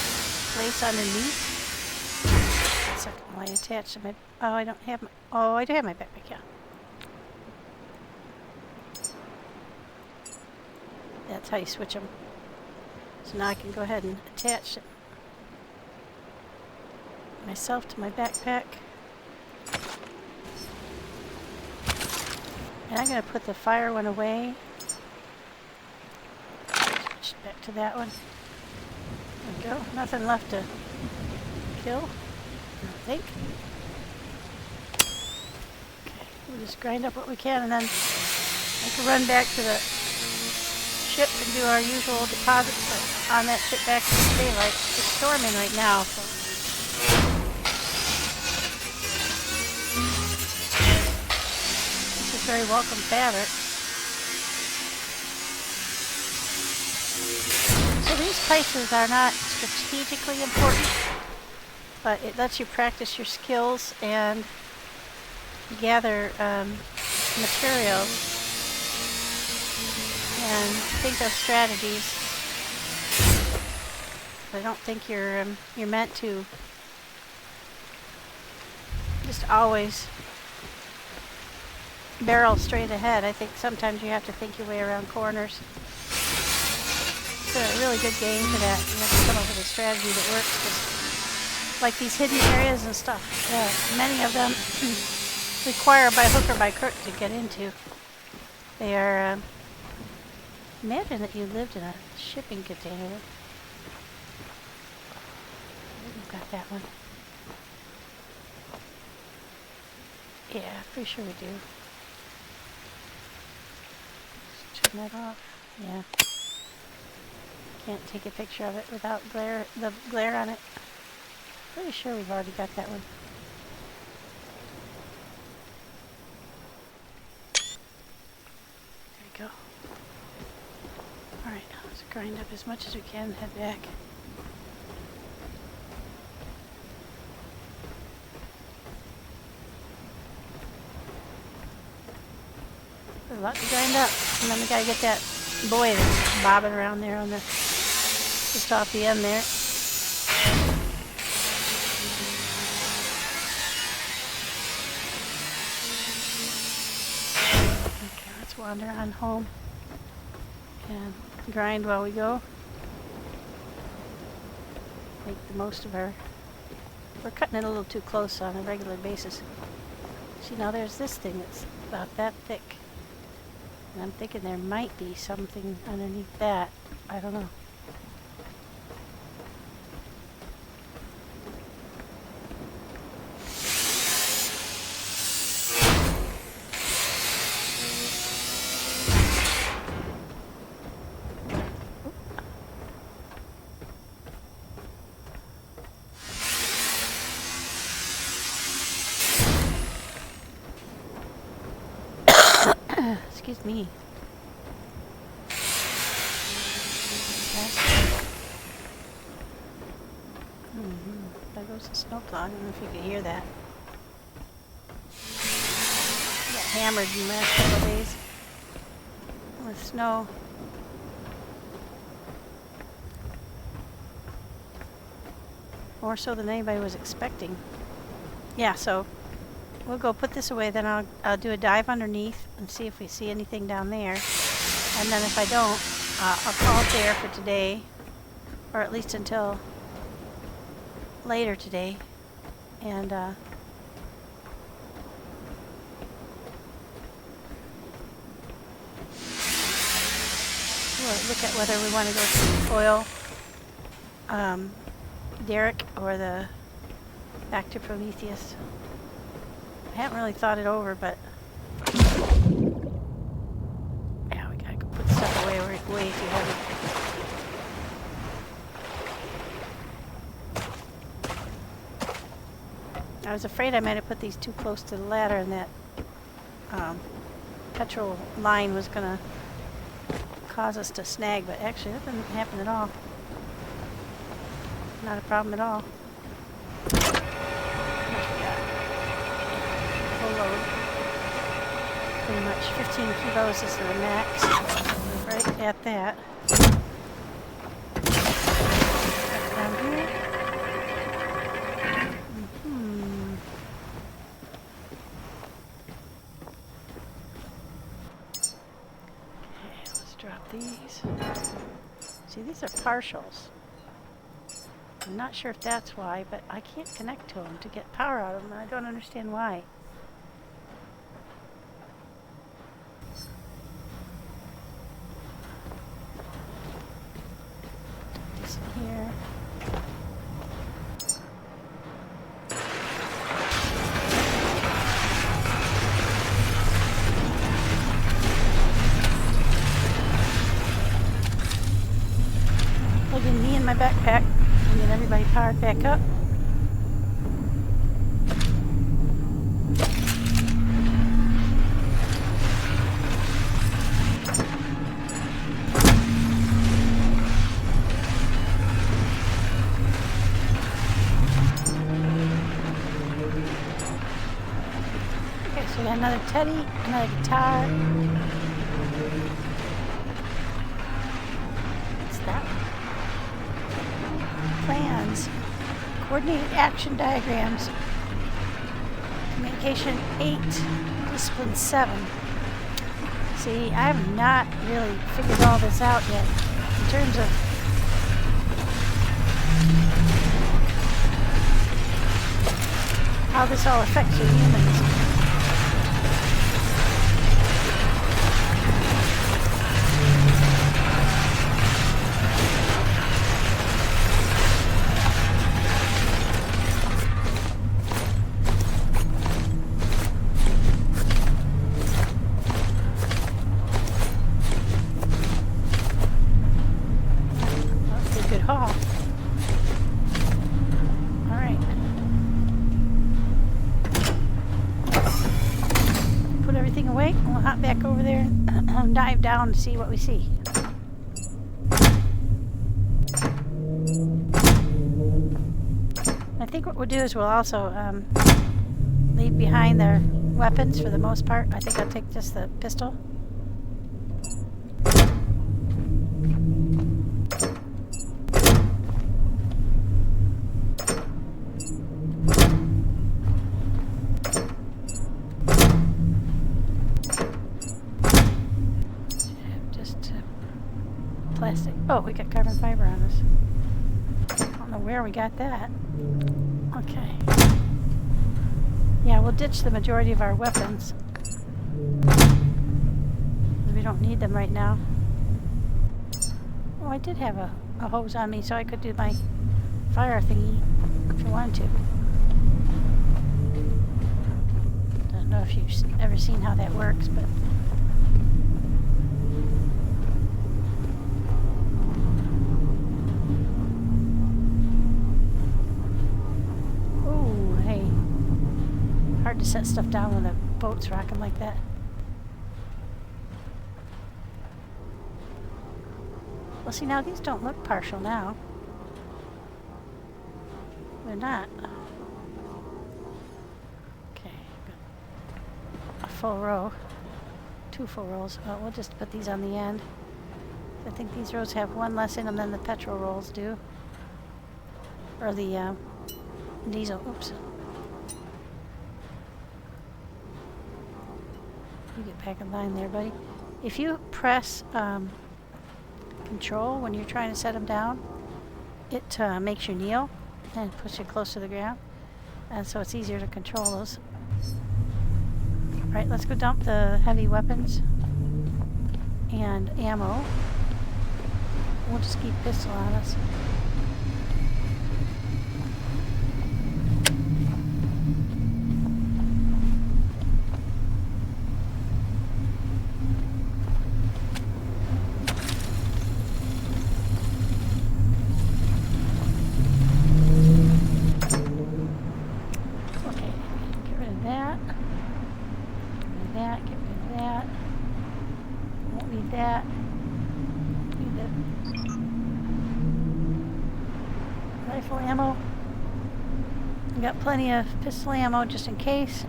place underneath. One second while I attach to my. Oh, I don't have my. Oh, I do have my backpack. Yeah. That's how you switch them. So now I can go ahead and attach it myself to my backpack. And I'm going to put the fire one away. Switch back to that one. There we go. Nothing left to kill, I think. Okay, we'll just grind up what we can, and then I can run back to the ship and do our usual deposits on that ship back to the daylight. It's storming right now, so. This is very welcome fabric. So these places are not strategically important, but it lets you practice your skills and gather materials and think of strategies. I don't think you're meant to just always barrel straight ahead. I think sometimes you have to think your way around corners. It's a really good game for that. You have to come up with a strategy that works. 'Cause like these hidden areas and stuff, many of them require by hook or by crook to get into. They are. Imagine that you lived in a shipping container. We've got that one. Yeah, pretty sure we do. Let's turn that off. Yeah. Can't take a picture of it without the glare on it. Pretty sure we've already got that one. There we go. Alright, let's grind up as much as we can and head back. There's a lot to grind up. And then we gotta get that buoy that's bobbing around there on the just off the end there. Okay, let's wander on home and grind while we go. Make the most of our... We're cutting it a little too close on a regular basis. See, now there's this thing that's about that thick. And I'm thinking there might be something underneath that. I don't know. Excuse me. There goes the snowplow. I don't know if you can hear that. I got hammered in the last couple of days with snow. More so than anybody was expecting. Yeah, so we'll go put this away, then I'll do a dive underneath and see if we see anything down there. And then if I don't, I'll call it there for today, or at least until later today. And we'll look at whether we want to go to the oil derrick or the back to Prometheus. I haven't really thought it over, but yeah, we gotta go put stuff away. We're way too heavy. I was afraid I might have put these too close to the ladder and that petrol line was gonna cause us to snag, but actually that didn't happen at all. Not a problem at all. Load. Pretty much 15 kilos is the max. We're right at that. Back down here. Okay, let's drop these. See, these are partials. I'm not sure if that's why, but I can't connect to them to get power out of them, and I don't understand why. Here. Plugging me in my backpack and get everybody powered back up. We got another teddy, another guitar. What's that? Plans. Coordinated action diagrams. Communication 8. Discipline 7. See, I have not really figured all this out yet in terms of how this all affects you humans. Away, and we'll hop back over there and dive down and see what we see. I think what we'll do is we'll also leave behind their weapons for the most part. I think I'll take just the pistol. Oh, we got carbon fiber on us. I don't know where we got that. Okay. Yeah, we'll ditch the majority of our weapons. We don't need them right now. Oh, I did have a hose on me, so I could do my fire thingy if I wanted to. Don't know if you've ever seen how that works, but... Ooh, hey. Hard to set stuff down when the boat's rocking like that. Well, see, now these don't look partial now. They're not. Okay, a full row. 2 full rows. Well, we'll just put these on the end. I think these rows have 1 less in them than the petrol rolls do. Or the diesel. Oops. You get back in line there, buddy. If you press Control when you're trying to set them down, it makes you kneel and push you close to the ground, and so it's easier to control those. Alright, let's go dump the heavy weapons and ammo. We'll just keep pistol on us. Rifle ammo. We got plenty of pistol ammo just in case.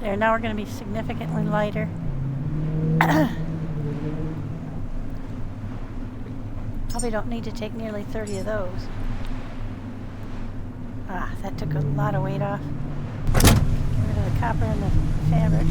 There, now we're going to be significantly lighter. Probably don't need to take nearly 30 of those. Ah, that took a lot of weight off. Get rid of the copper and the fabric.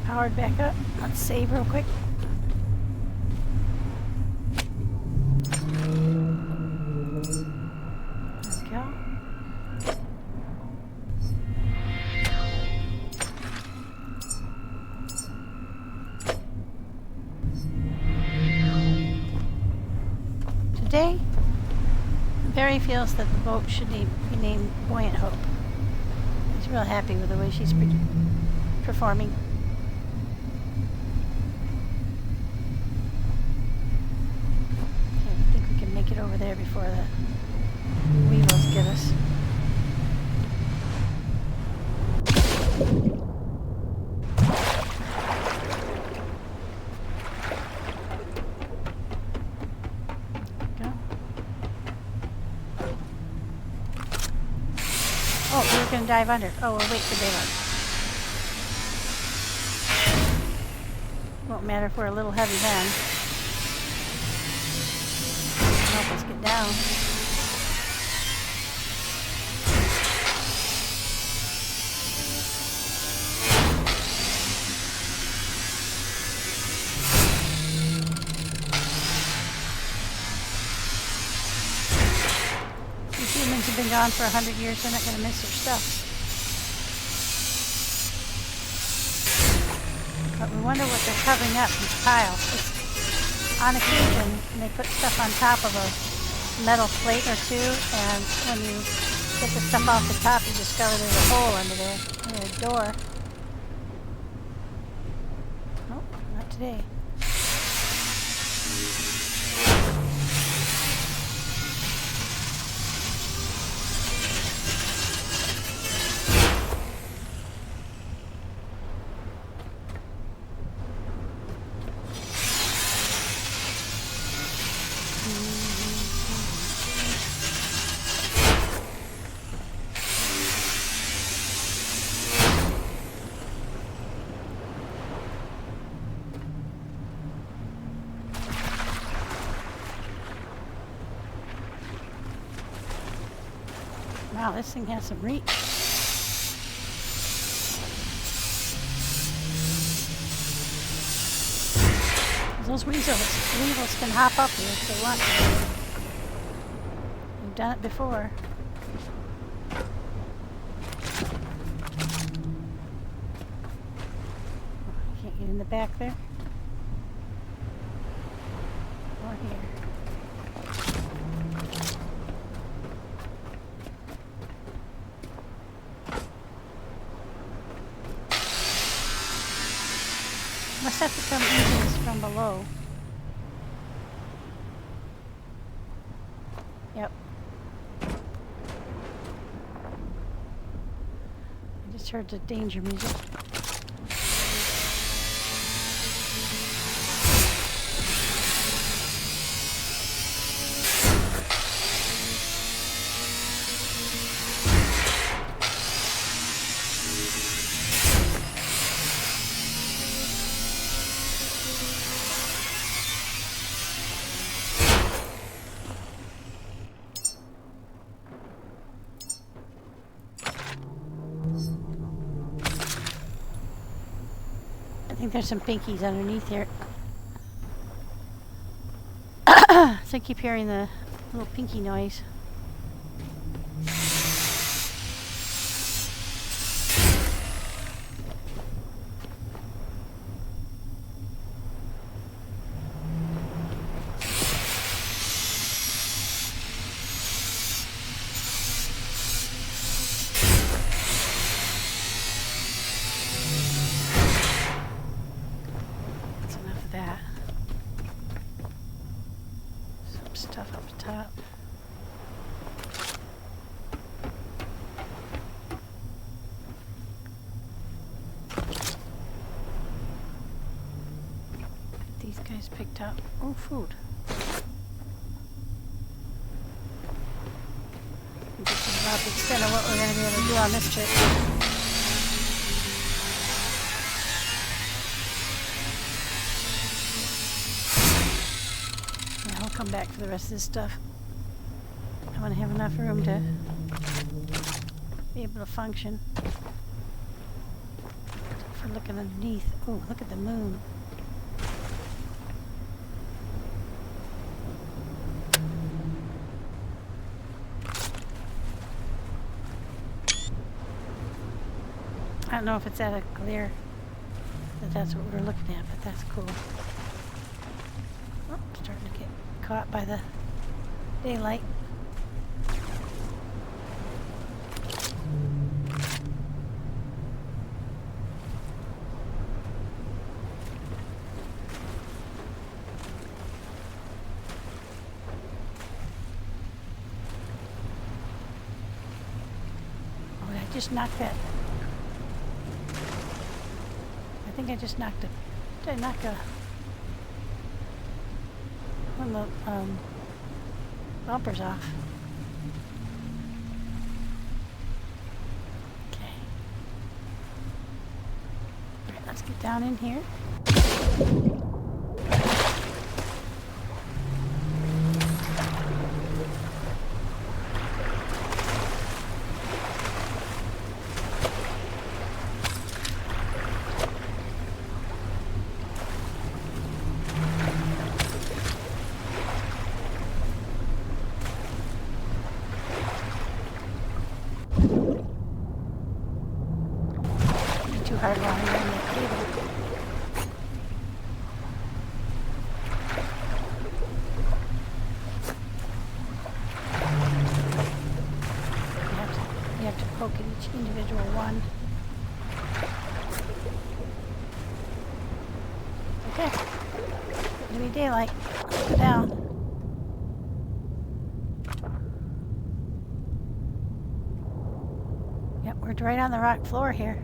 Powered back up. Let's save real quick. There we go. Today, Barry feels that the boat should be named Buoyant Hope. He's real happy with the way she's performing. Get over there before the weevils get us. Go. Oh, we were going to dive under. Oh, we'll wait for daylight. Won't matter if we're a little heavy then. Help us get down. These humans have been gone for 100 years. They're not going to miss their stuff. But we wonder what they're covering up, these piles. On occasion, they put stuff on top of a metal plate or two, and when you get the stuff off the top, you discover there's a hole under there, near a door. Nope, not today. Wow, this thing has some reach. Those weasels can hop up here if they want to. We've done it before. Can't get in the back there. Or here. Must have to come into this from below. Yep. I just heard the danger music. I think there's some pinkies underneath here. So I keep hearing the little pinky noise. Stuff up top. These guys picked up. Oh, food. This is about the extent of what we're going to be able to do on this trip. Come back for the rest of this stuff. I want to have enough room to be able to function. For looking underneath. Oh, look at the moon. I don't know if it's at a glare that that's what we're looking at, but that's cool. Oh, starting to get caught by the daylight. Oh, I just knocked that. I think I just knocked it. Did I knock a one of the bumpers off? Okay. Alright, let's get down in here. Too hard while you're in the cable. You have to poke at each individual one. Okay. Give me daylight. Go down. Yep, we're right on the rock floor here.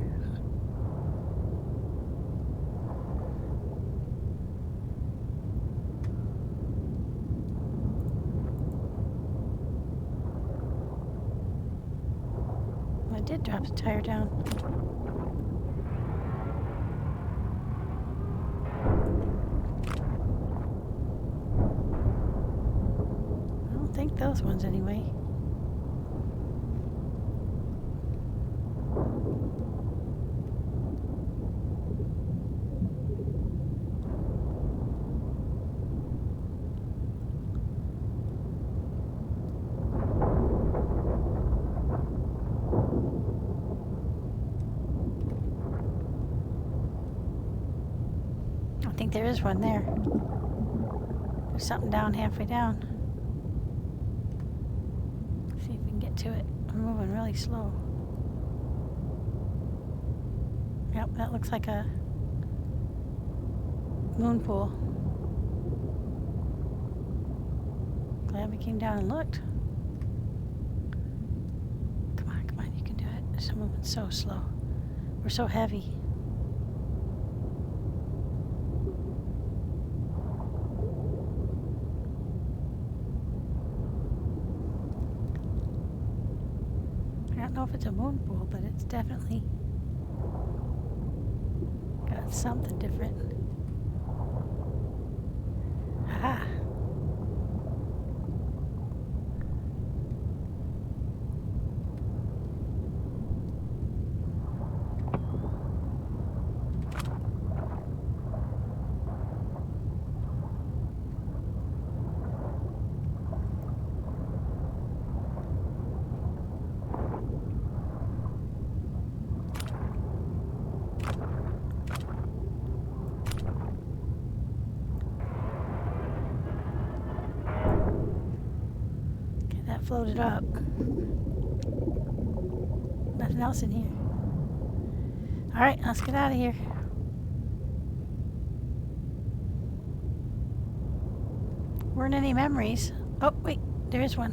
I did drop the tire down. I don't think those ones anyway. think there is one there. There's something down halfway down. Let's see if we can get to it. I'm moving really slow. Yep, that looks like a moon pool. Glad we came down and looked. Come on, you can do it. It's moving so slow. We're so heavy. I don't know if it's a moon pool, but it's definitely got something different. Aha! Floated up. Nothing else in here. Alright, let's get out of here. Weren't any memories. Oh, wait, there is one.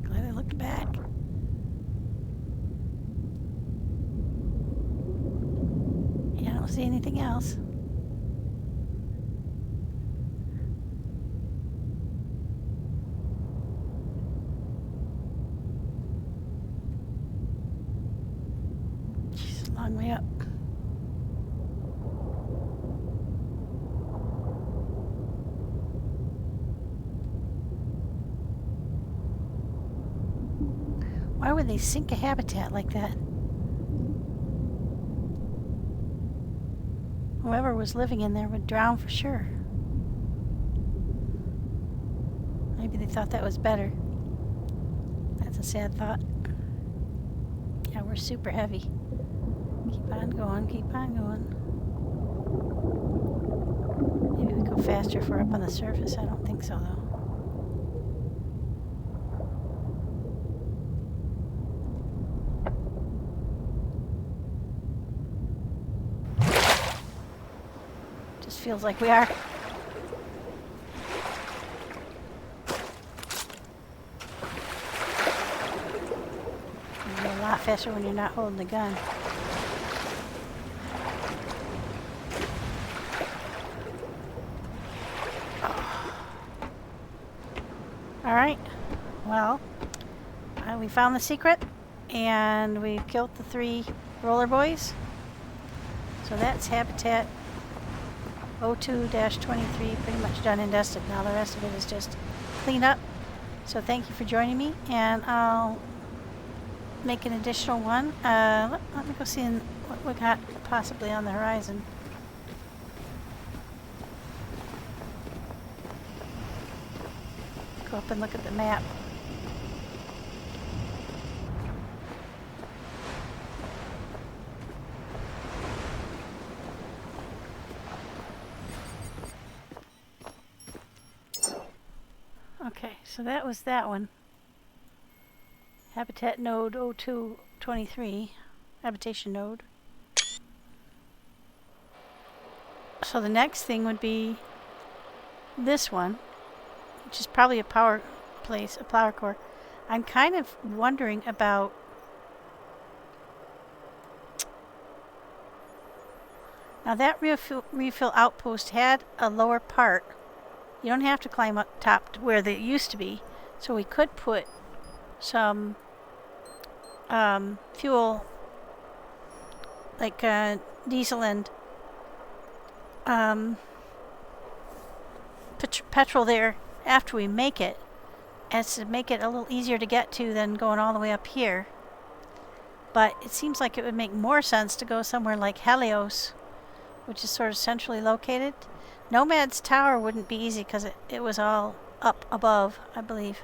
Glad I looked back. Yeah, I don't see anything else. Long way up. Why would they sink a habitat like that? Whoever was living in there would drown for sure. Maybe they thought that was better. That's a sad thought. Yeah, we're super heavy. Keep on going, keep on going. Maybe we go faster if we're up on the surface. I don't think so, though. Just feels like we are. You go a lot faster when you're not holding the gun. Alright, well, we found the secret, and we killed the 3 roller boys. So that's Habitat 02-23, pretty much done and dusted. Now the rest of it is just clean up. So thank you for joining me, and I'll make an additional one. Let me go see what we got possibly on the horizon. Go up and look at the map. Okay, so that was that one. Habitat node 0223, habitation node. So the next thing would be this one, which is probably a power place, a power core. I'm kind of wondering about now that refill outpost had a lower part. You don't have to climb up top to where they used to be, so we could put some fuel, like diesel and petrol there after we make it, as to make it a little easier to get to than going all the way up here. But it seems like it would make more sense to go somewhere like Helios, which is sort of centrally located. Nomad's Tower wouldn't be easy because it was all up above, I believe.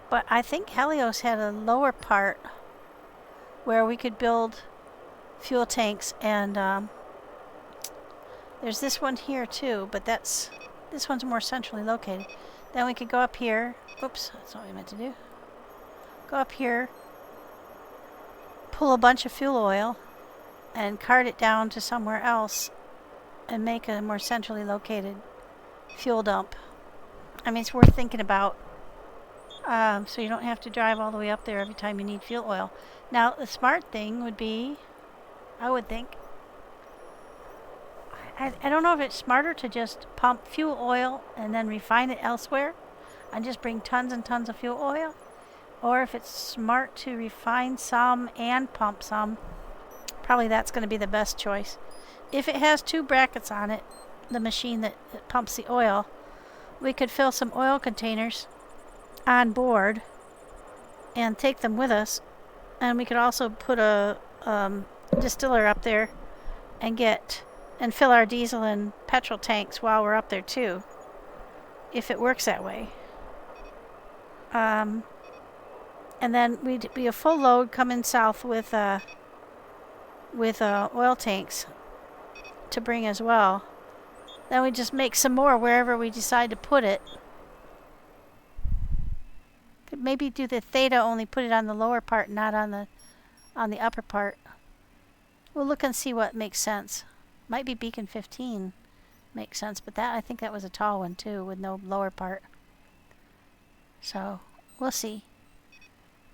But I think Helios had a lower part where we could build fuel tanks, and there's this one here too, but this one's more centrally located. Then we could go up here. Oops, that's not what I meant to do. Go up here, pull a bunch of fuel oil, and cart it down to somewhere else and make a more centrally located fuel dump. I mean, it's worth thinking about, so you don't have to drive all the way up there every time you need fuel oil. Now, the smart thing would be, I would think, I don't know if it's smarter to just pump fuel oil and then refine it elsewhere and just bring tons and tons of fuel oil, or if it's smart to refine some and pump some. Probably that's going to be the best choice. If it has 2 brackets on it, the machine that pumps the oil, we could fill some oil containers on board and take them with us, and we could also put a distiller up there and fill our diesel and petrol tanks while we're up there too, if it works that way. And then we'd be a full load coming south with oil tanks to bring as well. Then we just make some more wherever we decide to put it. Could maybe do the theta, only put it on the lower part, not on the upper part. We'll look and see what makes sense. Might be beacon 15 makes sense, but I think that was a tall one too, with no lower part. So we'll see.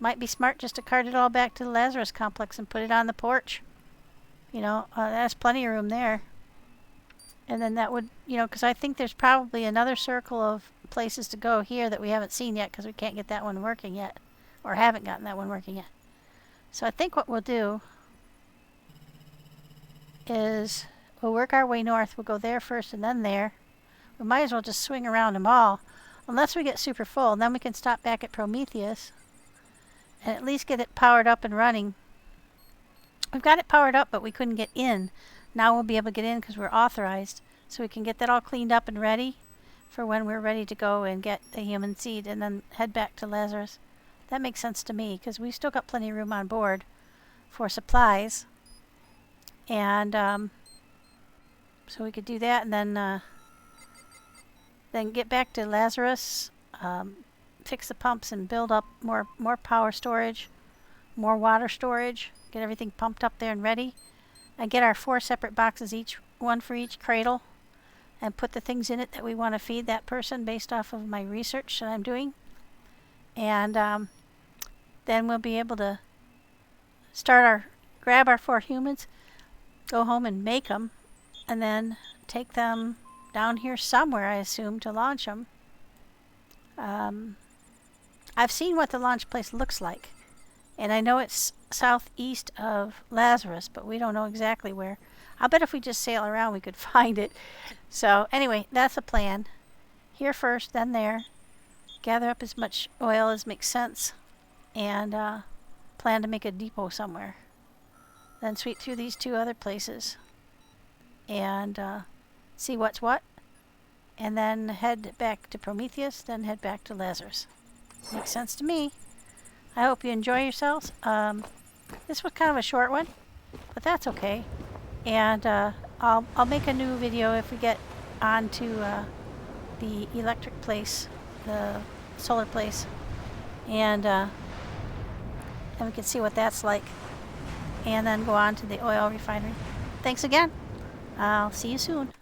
Might be smart just to cart it all back to the Lazarus complex and put it on the porch. You know, that's plenty of room there. And then that would, you know, because I think there's probably another circle of places to go here that we haven't seen yet, because we can't get that one working yet, or haven't gotten that one working yet. So I think what we'll do is we'll work our way north. We'll go there first and then there. We might as well just swing around them all, unless we get super full. And then we can stop back at Prometheus and at least get it powered up and running. We've got it powered up, but we couldn't get in. Now we'll be able to get in because we're authorized, so we can get that all cleaned up and ready for when we're ready to go and get the human seed and then head back to Lazarus. That makes sense to me, because we've still got plenty of room on board for supplies. And so we could do that, and then get back to Lazarus, fix the pumps and build up more power storage, more water storage, get everything pumped up there and ready, and get our 4 separate boxes, each one for each cradle, and put the things in it that we want to feed that person based off of my research that I'm doing. And then we'll be able to grab our 4 humans, go home and make them, and then take them down here somewhere, I assume, to launch them. I've seen what the launch place looks like, and I know it's southeast of Lazarus, but we don't know exactly where. I bet if we just sail around we could find it. So anyway, that's the plan. Here first, then there. Gather up as much oil as makes sense, and plan to make a depot somewhere. Then sweep through these 2 other places and see what's what, and then head back to Prometheus, then head back to Lazarus. Makes sense to me. I hope you enjoy yourselves. This was kind of a short one, but that's okay. And I'll make a new video if we get onto the electric place, the solar place, and we can see what that's like, and then go on to the oil refinery. Thanks again. I'll see you soon.